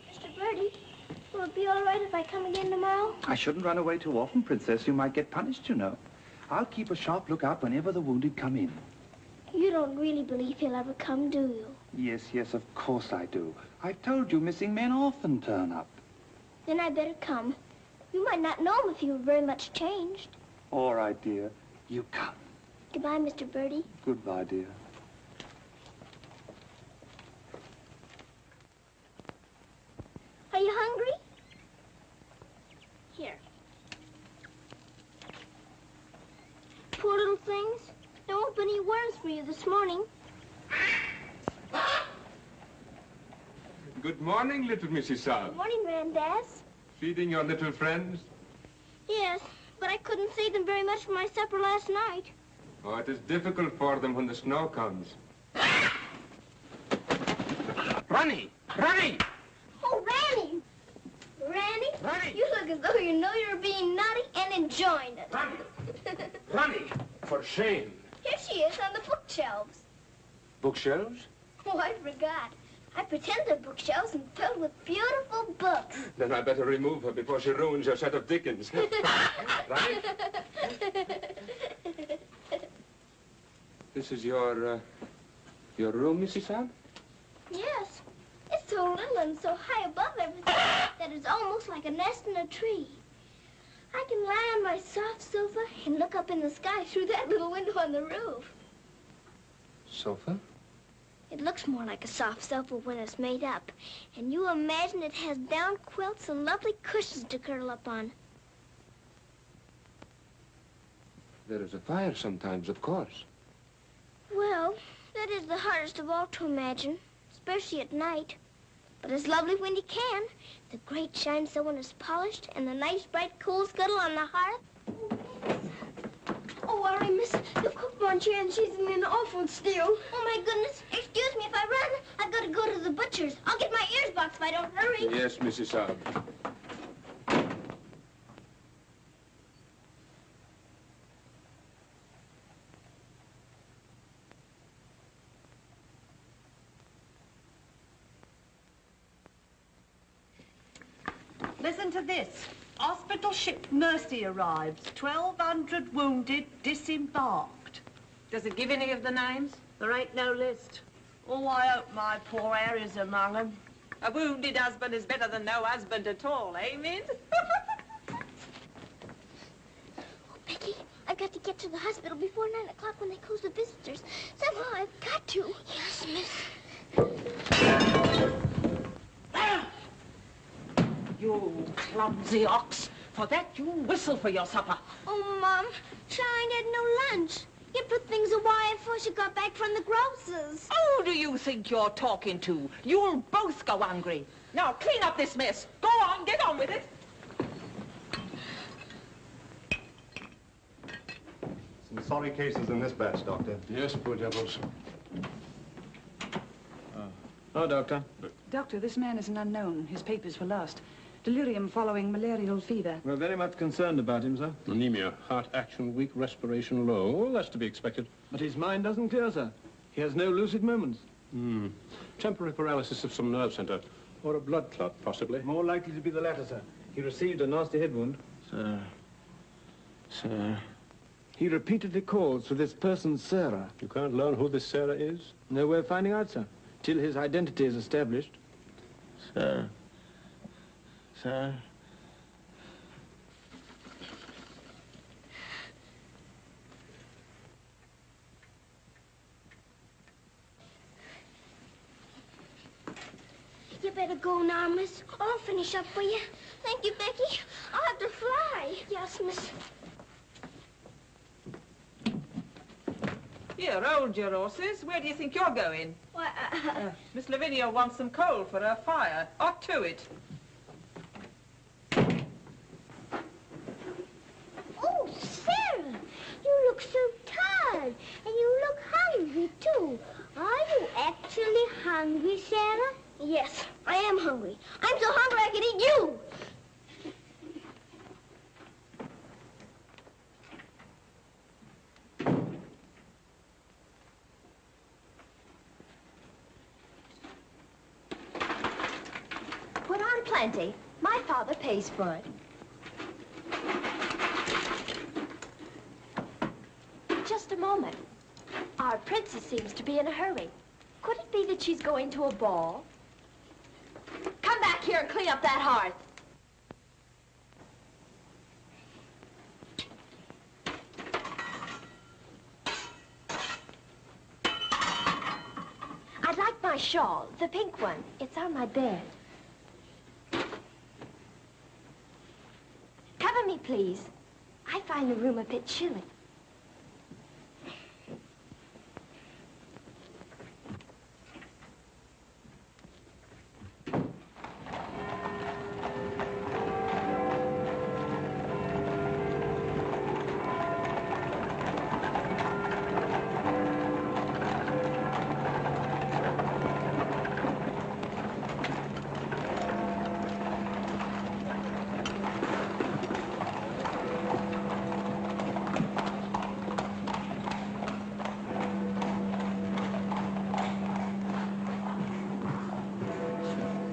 Speaker 1: Mr. Birdie, will it be all right if I come again tomorrow?
Speaker 3: I shouldn't run away too often, Princess. You might get punished, you know. I'll keep a sharp lookout whenever the wounded come in.
Speaker 1: You don't really believe he'll ever come, do you?
Speaker 3: Yes, of course I do. I've told you missing men often turn up.
Speaker 1: Then I better come. You might not know him if he were very much changed.
Speaker 3: All right, dear. You come.
Speaker 1: Goodbye, Mr. Birdie.
Speaker 3: Goodbye, dear.
Speaker 1: Are you hungry? Here. Poor little things. There won't be any worms for you this morning.
Speaker 7: Good morning, little Mrs. Saab.
Speaker 1: Good morning, Grandad.
Speaker 7: Feeding your little friends?
Speaker 1: Yes, but I couldn't save them very much for my supper last night.
Speaker 7: Oh, it is difficult for them when the snow comes.
Speaker 8: Ronnie! Ronnie!
Speaker 1: Oh, Ranny! Ranny, you look as though you know you're being naughty and enjoying it.
Speaker 10: Ronnie, for shame.
Speaker 1: Here she is on the bookshelves.
Speaker 10: Bookshelves?
Speaker 1: Oh, I forgot. I pretend they're bookshelves and filled with beautiful books.
Speaker 7: Then I better remove her before she ruins your set of Dickens. Ronnie? This is your room, Mrs. Saab?
Speaker 1: Yes. It's so little and so high above everything that it's almost like a nest in a tree. I can lie on my soft sofa and look up in the sky through that little window on the roof.
Speaker 7: Sofa?
Speaker 1: It looks more like a soft sofa when it's made up. And you imagine it has down quilts and lovely cushions to curl up on.
Speaker 7: There is a fire sometimes, of course.
Speaker 1: Well, that is the hardest of all to imagine, especially at night. But it's lovely when you can. The grate shines so when it's polished, and the nice bright coal scuttle on the hearth. Oh, worry, miss. The cook wants you, and she's in an awful stew. Oh, my goodness. Excuse me if I run. I've got to go to the butcher's. I'll get my ears boxed if I don't hurry.
Speaker 7: Yes, Mrs. Saab.
Speaker 12: Listen to this. Hospital ship Mercy arrives. 1,200 wounded disembarked.
Speaker 14: Does it give any of the names?
Speaker 12: There ain't no list. Oh, I hope my poor Harry's among them.
Speaker 14: A wounded husband is better than no husband at all, eh, Mint?
Speaker 1: Oh, Becky, I've got to get to the hospital before 9 o'clock when they close the visitors. Somehow I've got to. Yes, miss.
Speaker 14: You clumsy ox. For that, you whistle for your supper.
Speaker 1: Oh, Mom, Shine had no lunch. You put things away before she got back from the grocer's.
Speaker 14: Who do you think you're talking to? You'll both go hungry. Now, clean up this mess. Go on, get on with it.
Speaker 20: Some sorry cases in this batch, Doctor.
Speaker 10: Yes, poor devils.
Speaker 9: Oh, Doctor.
Speaker 12: Doctor, this man is an unknown. His papers were lost. Delirium following malarial fever.
Speaker 9: We're very much concerned about him, sir.
Speaker 10: Anemia, heart action weak, respiration low. Oh, that's to be expected.
Speaker 9: But his mind doesn't clear, sir. He has no lucid moments.
Speaker 10: Temporary paralysis of some nerve center. Or a blood clot, possibly.
Speaker 9: More likely to be the latter, sir. He received a nasty head wound.
Speaker 10: Sir.
Speaker 9: He repeatedly calls for this person, Sarah.
Speaker 10: You can't learn who this Sarah is?
Speaker 9: No way of finding out, sir. Till his identity is established.
Speaker 10: Sir.
Speaker 1: better go now, miss. I'll finish up for you. Thank you, Becky. I'll have to fly. Yes, miss.
Speaker 14: Here, hold your horses. Where do you think you're going?
Speaker 1: Why,
Speaker 14: Miss Lavinia wants some coal for her fire. Hot to it.
Speaker 1: Oh, Sarah, you look so tired, and you look hungry, too. Are you actually hungry, Sarah? Yes, I am hungry. I'm so hungry I could eat you.
Speaker 21: Put on plenty. My father pays for it. Just a moment. Our princess seems to be in a hurry. Could it be that she's going to a ball? Come back here and clean up that hearth. I'd like my shawl, the pink one. It's on my bed. Cover me, please. I find the room a bit chilly.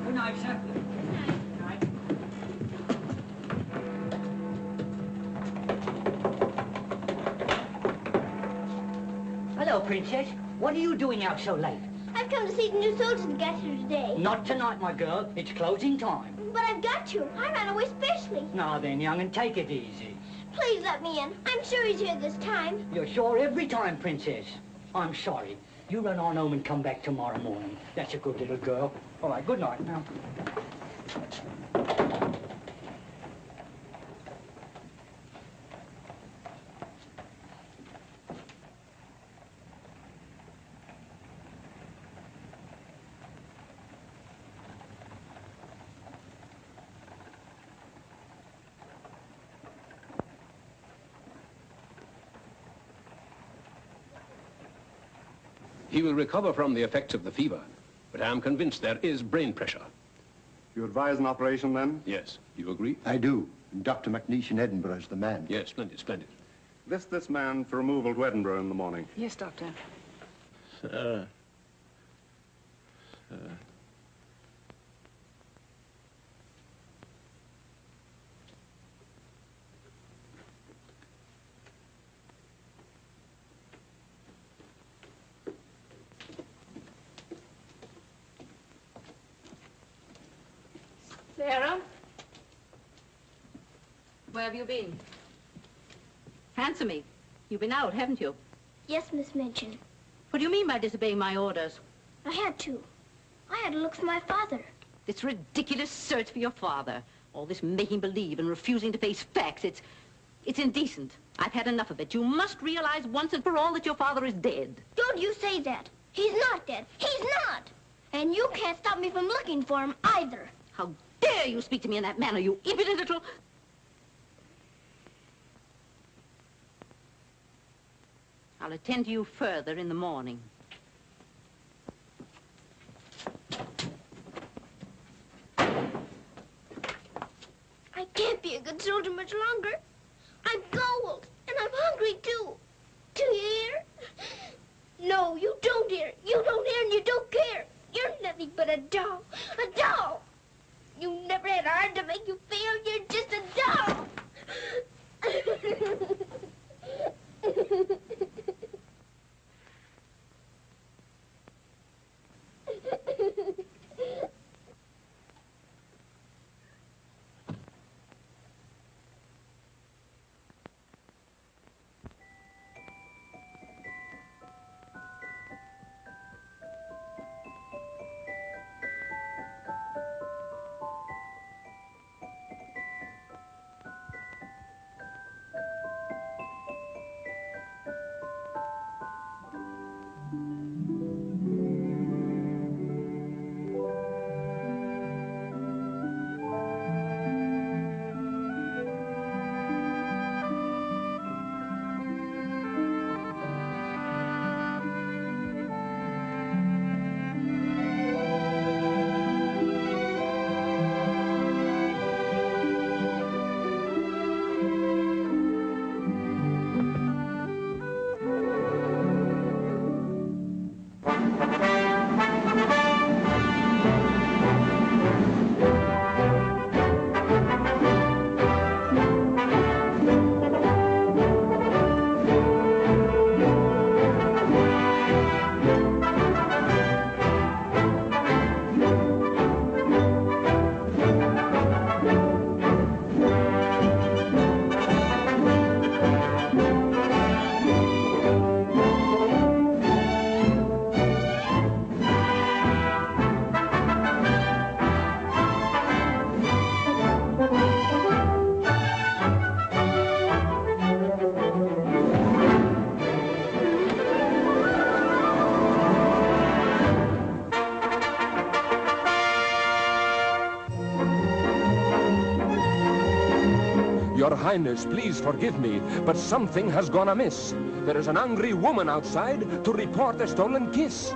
Speaker 14: Good night, sir.
Speaker 22: Hello, Princess. What are you doing out so late?
Speaker 1: I've come to see the new soldiers that got here today.
Speaker 22: Not tonight, my girl. It's closing time.
Speaker 1: But I've got to. I ran away specially.
Speaker 22: Now then, young, and take it easy.
Speaker 1: Please let me in. I'm sure he's here this time.
Speaker 22: You're sure every time, Princess. I'm sorry. You run on home and come back tomorrow morning. That's a good little girl. All right, good night now.
Speaker 7: He will recover from the effects of the fever, but I am convinced there is brain pressure.
Speaker 20: You advise an operation, then?
Speaker 7: Yes. Do you agree?
Speaker 20: I do. And Dr. McNeish in Edinburgh is the man.
Speaker 7: Yes, splendid, splendid.
Speaker 20: List this man for removal to Edinburgh in the morning.
Speaker 12: Yes, Doctor.
Speaker 2: Sir. Sir.
Speaker 4: Sarah? Where have you been? Answer me. You've been out, haven't you?
Speaker 1: Yes, Miss Minchin.
Speaker 4: What do you mean by disobeying my orders?
Speaker 1: I had to. I had to look for my father.
Speaker 4: This ridiculous search for your father. All this making believe and refusing to face facts. It's indecent. I've had enough of it. You must realize once and for all that your father is dead.
Speaker 1: Don't you say that. He's not dead. He's not. And you can't stop me from looking for him either.
Speaker 4: How dare you speak to me in that manner, you impudent little... I'll attend to you further in the morning.
Speaker 1: I can't be a good soldier much longer. I'm cold, and I'm hungry, too. Do you hear? No, you don't hear. You don't hear and you don't care. You're nothing but a doll. A doll! You never had a heart to make you feel. You're just a doll!
Speaker 10: Your Highness, please forgive me, but something has gone amiss. There is an angry woman outside to report a stolen kiss.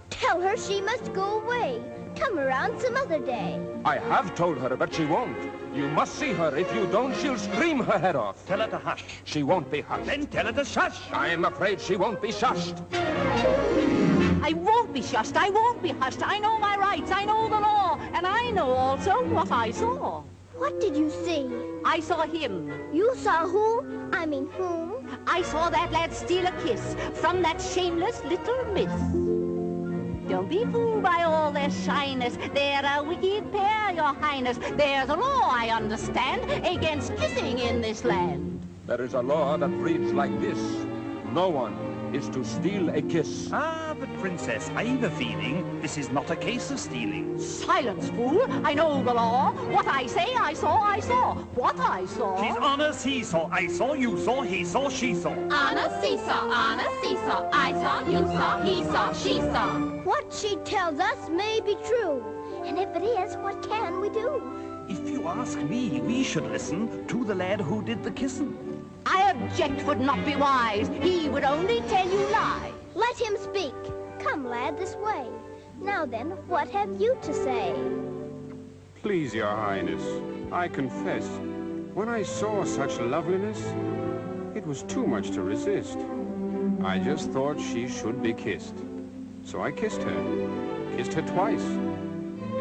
Speaker 1: Tell her she must go away. Come around some other day.
Speaker 10: I have told her, but she won't. You must see her. If you don't, she'll scream her head off.
Speaker 18: Tell her to hush.
Speaker 10: She won't be hushed.
Speaker 18: Then tell her to shush.
Speaker 10: I'm afraid she won't be shushed.
Speaker 4: I won't be shushed. I won't be hushed. I know my rights. I know the law. And I know also what I saw.
Speaker 1: What did you see?
Speaker 4: I saw him.
Speaker 1: You saw who? I mean whom?
Speaker 4: I saw that lad steal a kiss from that shameless little miss. Don't be fooled by all their shyness. They're a wicked pair, your highness. There's a law, I understand, against kissing in this land.
Speaker 10: There is a law that reads like this. No one is to steal a kiss.
Speaker 18: Ah, but Princess, I've a feeling this is not a case of stealing.
Speaker 4: Silence, fool. I know the law. What I say, I saw, I saw. What I saw...
Speaker 18: She's on a seesaw. I saw, you saw, he saw, she saw.
Speaker 21: On a seesaw, on a seesaw. I saw, you saw, he saw, she saw.
Speaker 1: What she tells us may be true. And if it is, what can we do?
Speaker 18: If you ask me, we should listen to the lad who did the kissing.
Speaker 4: I object would not be wise. He would only tell you lies.
Speaker 1: Let him speak. Come, lad, this way. Now then, what have you to say?
Speaker 10: Please, your highness, I confess, when I saw such loveliness, it was too much to resist. I just thought she should be kissed. So I kissed her twice.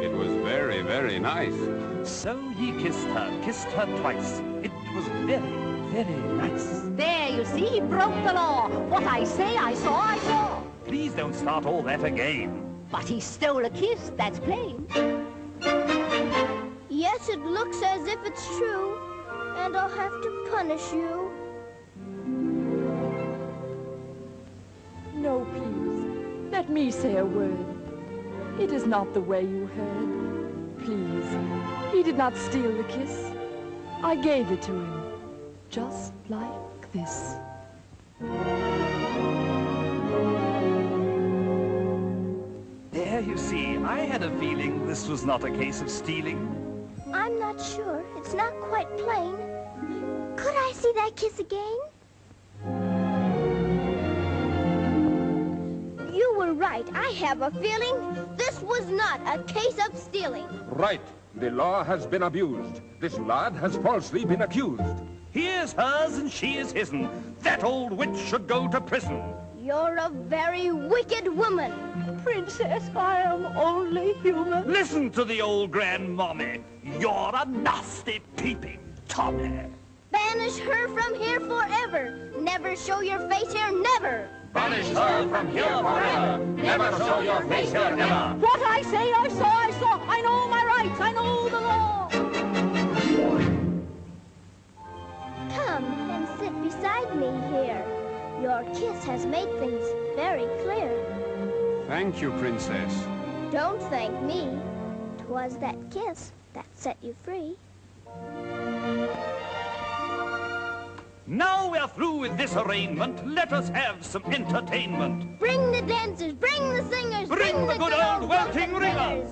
Speaker 10: It was very, very nice.
Speaker 18: So he kissed her twice. It was very, very nice.
Speaker 4: There, you see, he broke the law. What I say, I saw, I saw.
Speaker 18: Please don't start all that again.
Speaker 4: But he stole a kiss, that's plain.
Speaker 1: Yes, it looks as if it's true, and I'll have to punish you.
Speaker 6: No, please. Let me say a word. It is not the way you heard. Please, he did not steal the kiss. I gave it to him, just like this.
Speaker 18: There, you see, I had a feeling this was not a case of stealing.
Speaker 1: I'm not sure. It's not quite plain. Could I see that kiss again? You were right. I have a feeling this was not a case of stealing.
Speaker 10: Right. The law has been abused. This lad has falsely been accused.
Speaker 18: He is hers and she is his'n. That old witch should go to prison.
Speaker 1: You're a very wicked woman.
Speaker 4: Princess, I am only human.
Speaker 18: Listen to the old grandmommy. You're a nasty peeping Tommy.
Speaker 1: Banish her from here forever. Never show your face here, never.
Speaker 19: Banish her from here forever. Never show your face here, never.
Speaker 4: What I say, I saw, I saw. I know my rights, I know the law.
Speaker 1: Come and sit beside me here. Your kiss has made things very clear.
Speaker 10: Thank you, Princess.
Speaker 1: Don't thank me. 'Twas that kiss that set you free.
Speaker 18: Now we're through with this arraignment. Let us have some entertainment.
Speaker 1: Bring the dancers, bring the singers,
Speaker 18: Bring the good old welting ringers.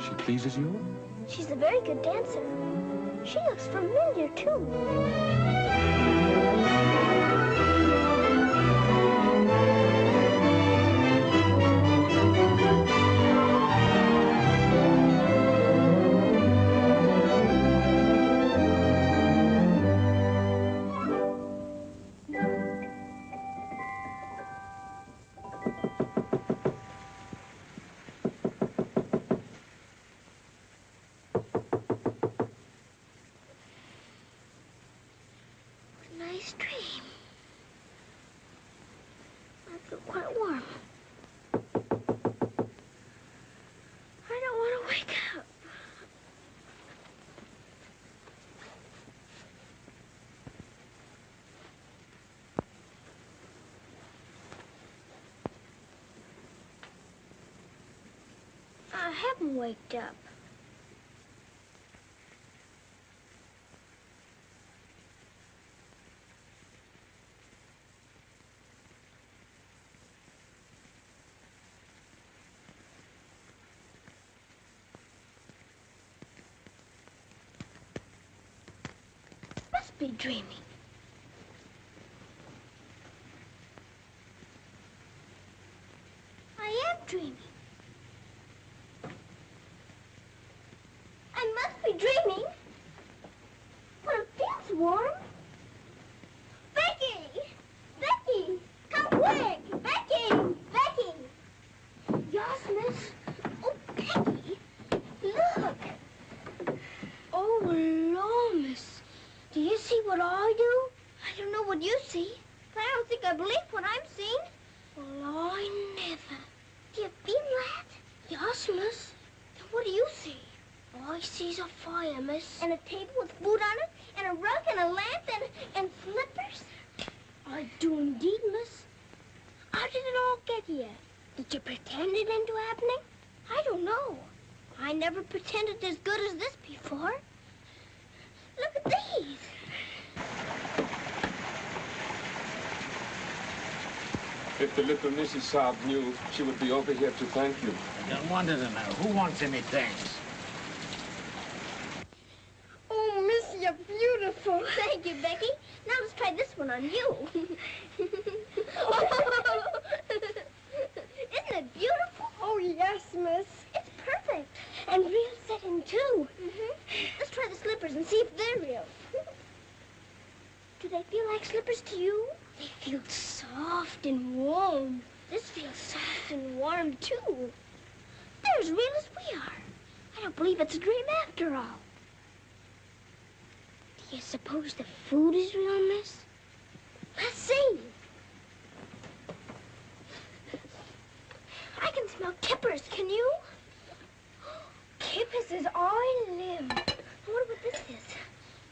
Speaker 10: She pleases you?
Speaker 1: She's a very good dancer. She looks familiar, too. I'm waked up. Must be dreaming. I am dreaming. I must be dreaming. But it feels warm. Becky! Becky! Come quick! Becky! Becky! Yes, miss. Oh, Becky! Look! Oh, Lord, miss. Do you see what I do? I don't know what you see, but I don't think I believe what I'm seeing. Well, I never. Do you feel that? Yes, miss. Then what do you see? All I see's a fire, miss. And a table with food on it, and a rug, and a lamp, and slippers. I do indeed, miss. How did it all get here? Did you pretend it into happening? I don't know. I never pretended as good as this before. Look at these.
Speaker 10: If the little Mrs. Saab knew, she would be over here to thank you.
Speaker 8: I don't want to know. Who wants any thanks?
Speaker 1: Oh, miss, you're beautiful. Thank you, Becky. Now let's try this one on you. Isn't it beautiful? Oh, yes, miss. It's perfect. And real setting, too. Let's try the slippers and see if they're real. Do they feel like slippers to you? They feel soft and warm. This feels soft and warm, too. They're as real as we are. I don't believe it's a dream after all. Do you suppose the food is real, miss? Let's see. I can smell kippers, can you? Kippers is all I live. I wonder what this is.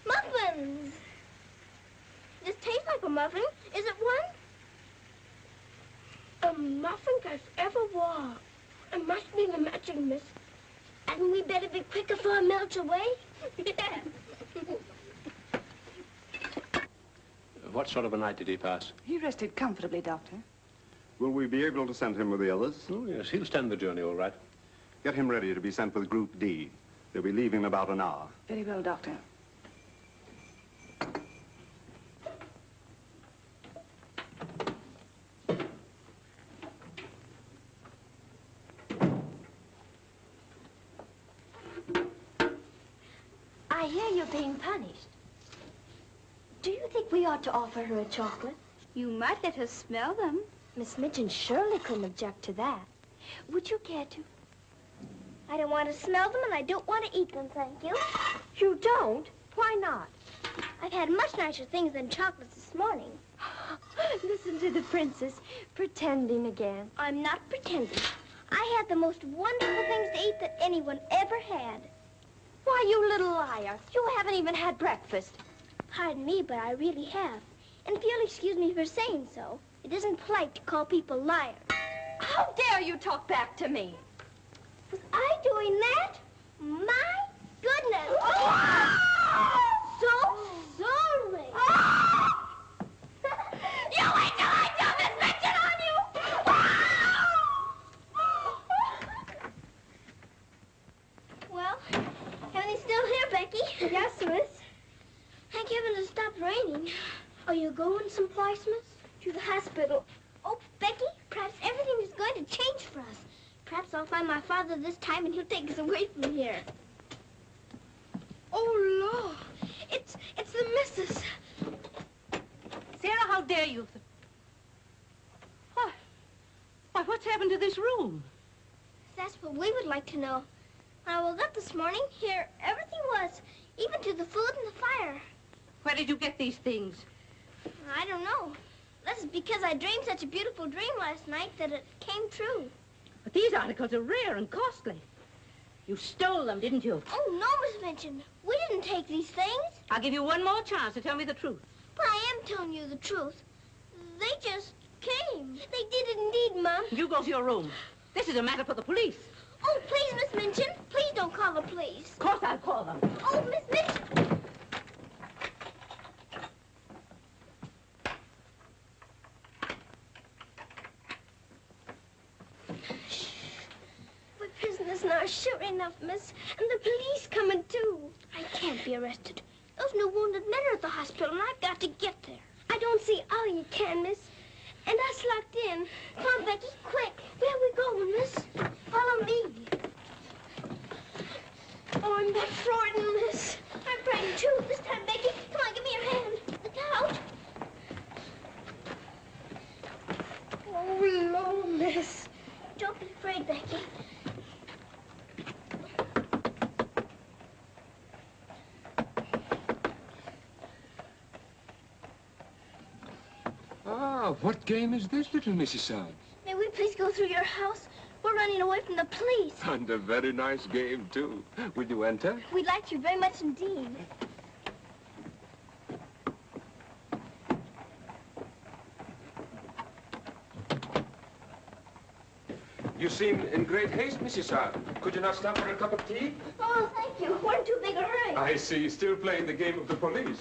Speaker 1: Muffins! This tastes like a muffin. Is it one? A muffin I've ever wore. It must be the magic, miss. Hadn't we better be quick before it melts away? Yeah.
Speaker 20: What sort of a night did he pass?
Speaker 12: He rested comfortably, Doctor.
Speaker 20: Will we be able to send him with the others? Oh, yes, he'll stand the journey all right. Get him ready to be sent with Group D. They'll be leaving in about an hour.
Speaker 12: Very well, Doctor.
Speaker 21: I hear you're being punished. Do you think we ought to offer her a chocolate?
Speaker 1: You might let her smell them.
Speaker 21: Miss Mitchell surely couldn't object to that. Would you care to?
Speaker 1: I don't want to smell them, and I don't want to eat them, thank you.
Speaker 21: You don't? Why not?
Speaker 1: I've had much nicer things than chocolates this morning.
Speaker 21: Listen to the princess, pretending again.
Speaker 1: I'm not pretending. I had the most wonderful things to eat that anyone ever had.
Speaker 21: Why, you little liar. You haven't even had breakfast.
Speaker 1: Pardon me, but I really have. And if you'll excuse me for saying so, it isn't polite to call people liars.
Speaker 21: How dare you talk back to me?
Speaker 1: Was I doing that? My goodness. So sorry.
Speaker 21: You wait till I dump this bitchin' on you!
Speaker 1: Well, everything's still here, Becky. Yes, miss. Thank heaven it stopped raining. Are you going someplace, miss? To the hospital. Oh, Becky, perhaps everything is going to change for us. Perhaps I'll find my father this time and he'll take us away from here. Oh, Lord. It's the missus.
Speaker 4: Sarah, how dare you? Why, what's happened to this room?
Speaker 1: That's what we would like to know. When I woke up this morning, here everything was, even to the food and the fire.
Speaker 4: Where did you get these things?
Speaker 1: I don't know. This is because I dreamed such a beautiful dream last night that it came true.
Speaker 4: But these articles are rare and costly. You stole them, didn't you?
Speaker 1: Oh, no, Miss Minchin. We didn't take these things.
Speaker 4: I'll give you one more chance to tell me the truth.
Speaker 1: But I am telling you the truth. They just came. They did indeed, Mom.
Speaker 4: You go to your room. This is a matter for the police.
Speaker 1: Oh, please, Miss Minchin. Please don't call the police.
Speaker 4: Of course I'll call them.
Speaker 1: Oh, Miss Minchin. We're prisoners now, sure enough, miss. And the police coming, too. I can't be arrested. Those new wounded men are at the hospital, and I've got to get there. I don't see how you can, miss. And us locked in. Come on, Becky, quick. Where are we going, miss? Follow me. Oh, I'm that frightened, miss. I'm frightened, too. This time, Becky, come on, give me your hand. Look out. Oh, Lord, miss. Don't be afraid, Becky.
Speaker 7: Ah, what game is this, little Mrs. Sands?
Speaker 1: May we please go through your house? We're running away from the police.
Speaker 7: And a very nice game, too. Will you enter?
Speaker 1: We'd like to very much indeed.
Speaker 7: You seem in great haste, Mrs. Sands. Could you not stop for a cup of tea?
Speaker 1: Oh, thank you. We're in too big a hurry.
Speaker 7: I see. Still playing the game of the police.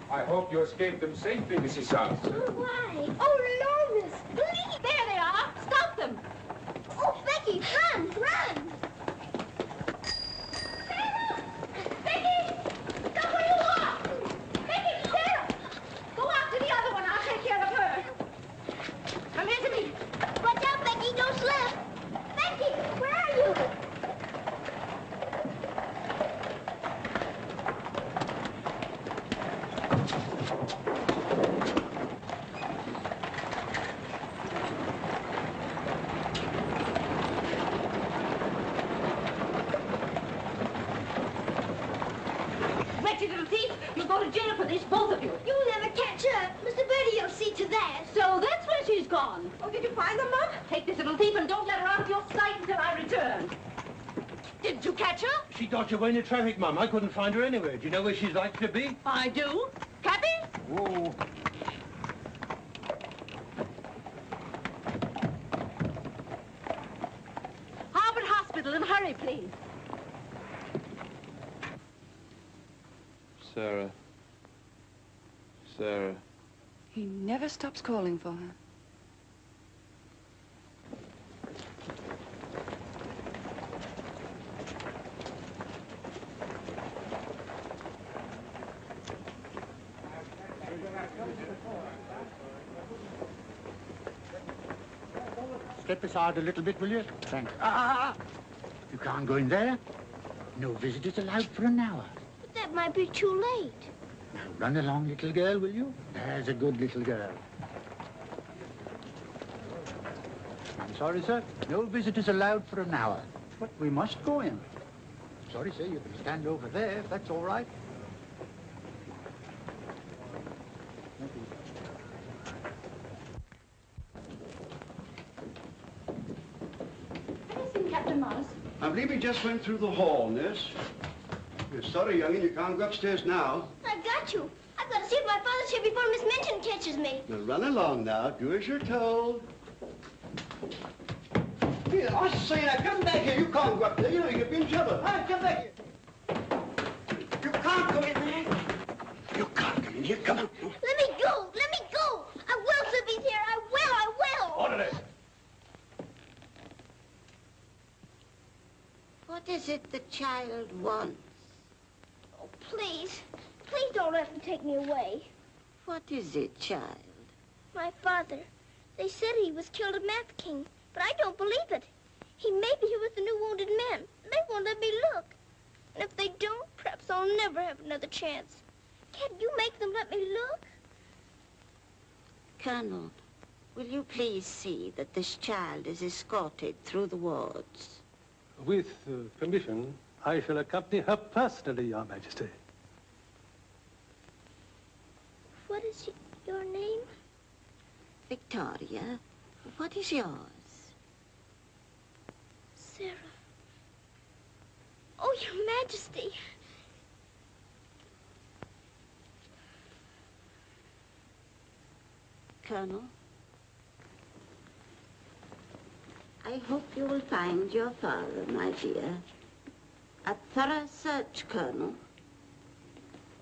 Speaker 7: I hope you escaped them safely, Mrs. Sands.
Speaker 1: Oh, why? Oh, Lord, miss. Please.
Speaker 4: There they are. Stop them.
Speaker 1: Oh, Becky, run, run. Sarah! Becky! Stop where you are! Becky, Sarah!
Speaker 4: Go after the other one. I'll take care of her. Come here to me.
Speaker 1: Watch out, Becky, don't slip. Becky, where are you?
Speaker 4: Wretched little thief. You'll go to jail for this, both of you.
Speaker 1: You'll never catch her. Mr. Birdie will see to that.
Speaker 4: So that's where she's gone.
Speaker 14: Oh, did you find them, Mum?
Speaker 4: Take this little thief and don't let her out of your sight until I return. Didn't you catch her?
Speaker 17: She got away in the traffic, Mum. I couldn't find her anywhere. Do you know where she's likely to be?
Speaker 4: I do. Cappy?
Speaker 17: Oh.
Speaker 4: Harvard Hospital, and hurry, please.
Speaker 2: Sarah. Sarah.
Speaker 12: He never stops calling for her.
Speaker 15: Step aside a little bit, will you? Thanks. You can't go in there. No visitors allowed for an hour.
Speaker 1: But that might be too late.
Speaker 15: Now, run along, little girl, will you? There's a good little girl. I'm sorry, sir. No visitors allowed for an hour. But we must go in. Sorry, sir. You can stand over there, if that's all right.
Speaker 12: Captain Morris.
Speaker 5: I believe he just went through the hall, nurse. You're sorry, young'un, you can't go upstairs now.
Speaker 1: I've got you. I've got to see if my father's here before Miss Minchin catches me.
Speaker 5: Now run along now. Do as you're told. Here, I say now, come back here. You can't go up there. You know, you'll be in trouble. All right, come back here. You can't go in there. You can't come in here. Come on.
Speaker 1: Let me go. Let me go. I will slip in here. I will. I will.
Speaker 5: Orderly.
Speaker 13: What is it the child wants?
Speaker 1: Oh, please. Please don't let them take me away.
Speaker 13: What is it, child?
Speaker 1: My father. They said he was killed at Mafeking, but I don't believe it. He may be here with the new wounded men. They won't let me look. And if they don't, perhaps I'll never have another chance. Can't you make them let me look?
Speaker 13: Colonel, will you please see that this child is escorted through the wards?
Speaker 23: With permission, I shall accompany her personally, Your Majesty.
Speaker 1: What is your name?
Speaker 13: Victoria, what is yours?
Speaker 1: Sarah. Oh, Your Majesty.
Speaker 13: Colonel? I hope you will find your father, my dear. A thorough search, Colonel.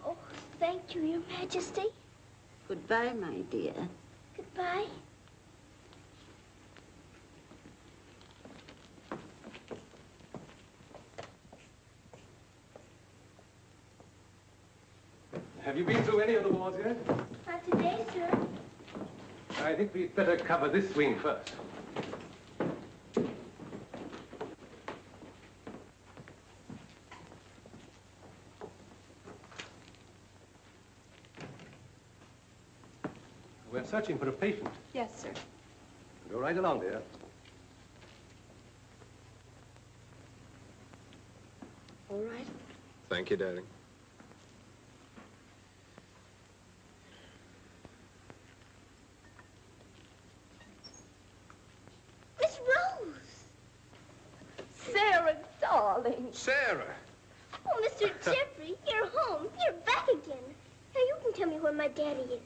Speaker 1: Oh, thank you, Your Majesty.
Speaker 13: Goodbye, my dear.
Speaker 1: Goodbye.
Speaker 23: Have you been through any of the wards yet?
Speaker 1: Not today, sir.
Speaker 23: I think we'd better cover this wing first. We're searching for a patient.
Speaker 12: Yes, sir.
Speaker 23: Go right along, dear.
Speaker 13: All right.
Speaker 7: Thank you, darling.
Speaker 1: Miss Rose! Sarah, darling.
Speaker 7: Sarah!
Speaker 1: Oh, Mr. Jeffrey, you're home. You're back again. Now you can tell me where my daddy is.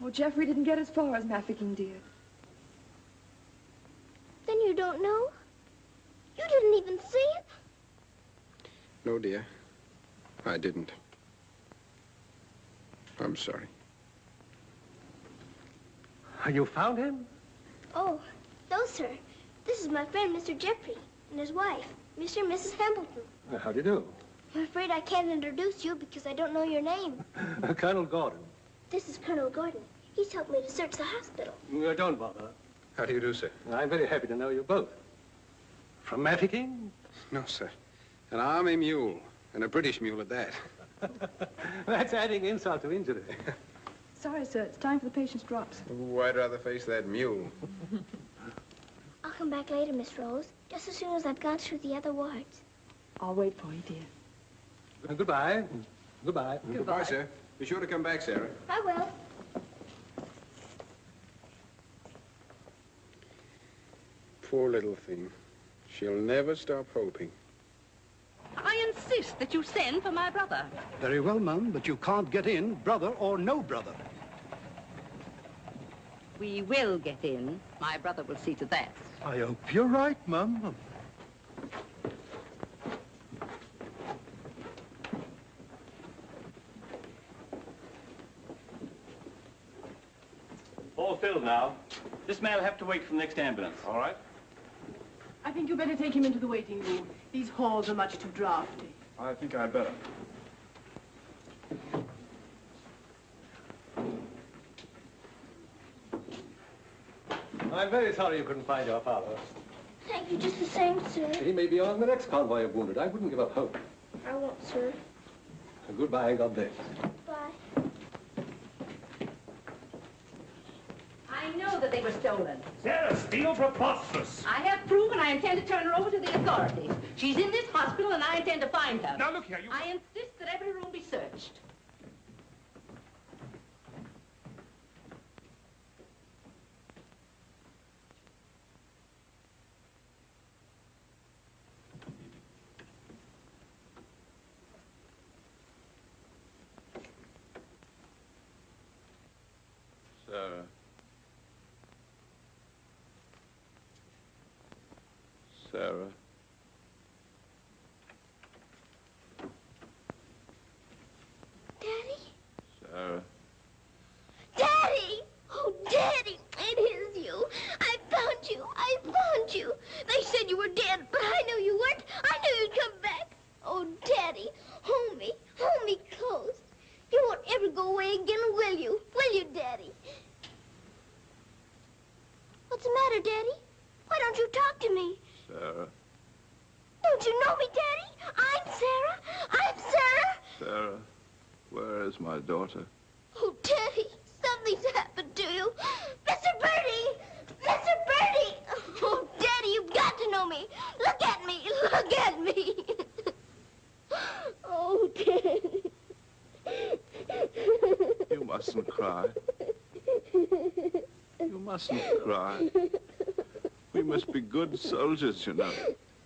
Speaker 6: Well, Jeffrey didn't get as far as Mafeking, dear.
Speaker 1: Then you don't know? You didn't even see him?
Speaker 7: No, dear. I didn't. I'm sorry.
Speaker 23: You found him?
Speaker 1: Oh, no, sir. This is my friend, Mr. Jeffrey, and his wife, Mr. and Mrs. Hambleton.
Speaker 23: How do you do?
Speaker 1: I'm afraid I can't introduce you because I don't know your name.
Speaker 23: Colonel Gordon.
Speaker 1: This is Colonel Gordon. He's helped me to search the hospital.
Speaker 23: Don't bother.
Speaker 7: How do you do, sir?
Speaker 23: I'm very happy to know you both. From Mafeking?
Speaker 7: No, sir. An army mule, and a British mule at that.
Speaker 23: That's adding insult to injury.
Speaker 12: Sorry, sir. It's time for the patient's drops.
Speaker 7: Ooh, I'd rather face that mule.
Speaker 1: I'll come back later, Miss Rose, just as soon as I've gone through the other wards.
Speaker 12: I'll wait for you, dear.
Speaker 23: Goodbye. Goodbye.
Speaker 7: Goodbye, sir. Be sure to come back, Sarah.
Speaker 1: I will.
Speaker 7: Poor little thing. She'll never stop hoping.
Speaker 4: I insist that you send for my brother.
Speaker 15: Very well, Mum, but you can't get in, brother or no brother.
Speaker 4: We will get in. My brother will see to that.
Speaker 15: I hope you're right, Mum.
Speaker 3: All filled now. This man will have to wait for the next ambulance.
Speaker 2: All right.
Speaker 11: I think you better take him into the waiting room. These halls are much too drafty.
Speaker 2: I think I'd better.
Speaker 23: I'm very sorry you couldn't find your father.
Speaker 1: Thank you just the same, sir.
Speaker 23: He may be on the next convoy of wounded. I wouldn't give up hope.
Speaker 1: I won't, sir.
Speaker 23: Goodbye and God bless.
Speaker 1: Bye.
Speaker 4: I know that they were stolen.
Speaker 18: Sarah Steele, preposterous.
Speaker 4: I have proof, and I intend to turn her over to the authorities. She's in this hospital, and I intend to find her.
Speaker 18: Now, look here, you...
Speaker 4: I insist that every room be searched.
Speaker 2: Sarah. Sarah.
Speaker 1: Daddy?
Speaker 2: Sarah.
Speaker 1: Daddy! Oh, Daddy, it is you. I found you. I found you. They said you were dead, but I knew you weren't. I knew you'd come back. Oh, Daddy, hold me. Hold me close. You won't ever go away again, will you? Will you, Daddy? What's the matter, Daddy? Why don't you talk to me?
Speaker 2: Sarah.
Speaker 1: Don't you know me, Daddy? I'm Sarah. I'm Sarah.
Speaker 2: Sarah. Where is my daughter?
Speaker 1: Oh, Daddy, something's happened to you. Mr. Birdie! Mr. Birdie! Oh, Daddy, you've got to know me. Look at me. Look at me. Oh, Daddy.
Speaker 2: You mustn't cry. You mustn't cry. We must be good soldiers, you know.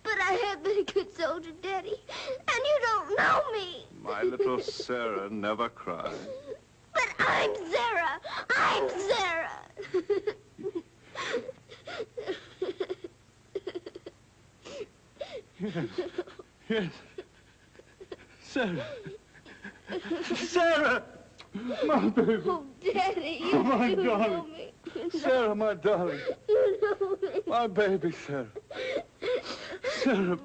Speaker 1: But I have been a good soldier, Daddy, and you don't know me.
Speaker 2: My little Sarah never cried.
Speaker 1: But I'm Sarah. I'm Sarah.
Speaker 2: Yes. Sarah. Sarah! My baby.
Speaker 1: Oh, Daddy, you
Speaker 2: my
Speaker 1: do
Speaker 2: darling.
Speaker 1: know me.
Speaker 2: Sarah, my darling.
Speaker 1: You know me.
Speaker 2: My baby, Sarah. Sarah.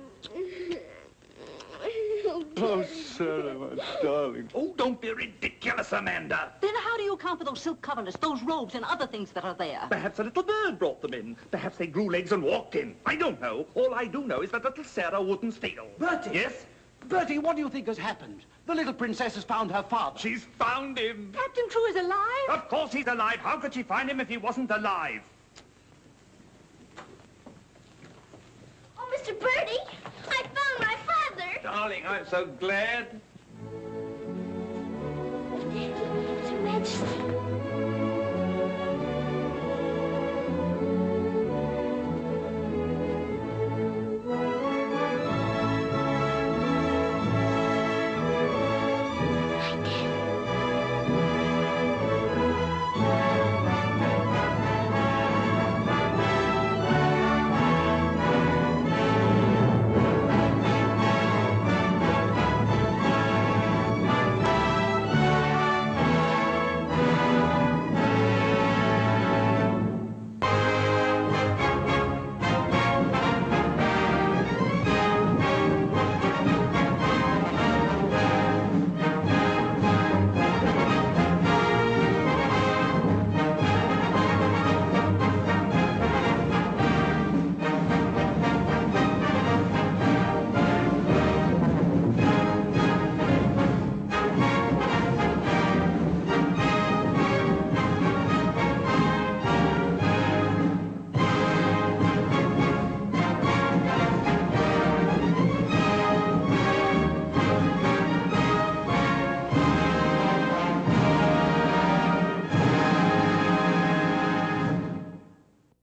Speaker 2: Oh, Sarah, my darling.
Speaker 18: Oh, don't be ridiculous, Amanda.
Speaker 4: Then how do you account for those silk coverlets, those robes, and other things that are there?
Speaker 18: Perhaps a little bird brought them in. Perhaps they grew legs and walked in. I don't know. All I do know is that little Sarah wouldn't steal.
Speaker 15: Bertie!
Speaker 18: Yes?
Speaker 15: Bertie, what do you think has happened? The little princess has found her father.
Speaker 18: She's found him.
Speaker 4: Captain Crewe is alive?
Speaker 18: Of course he's alive. How could she find him if he wasn't alive?
Speaker 1: Oh, Mr. Birdie, I found my father.
Speaker 3: Darling, I'm so glad.
Speaker 1: His Majesty.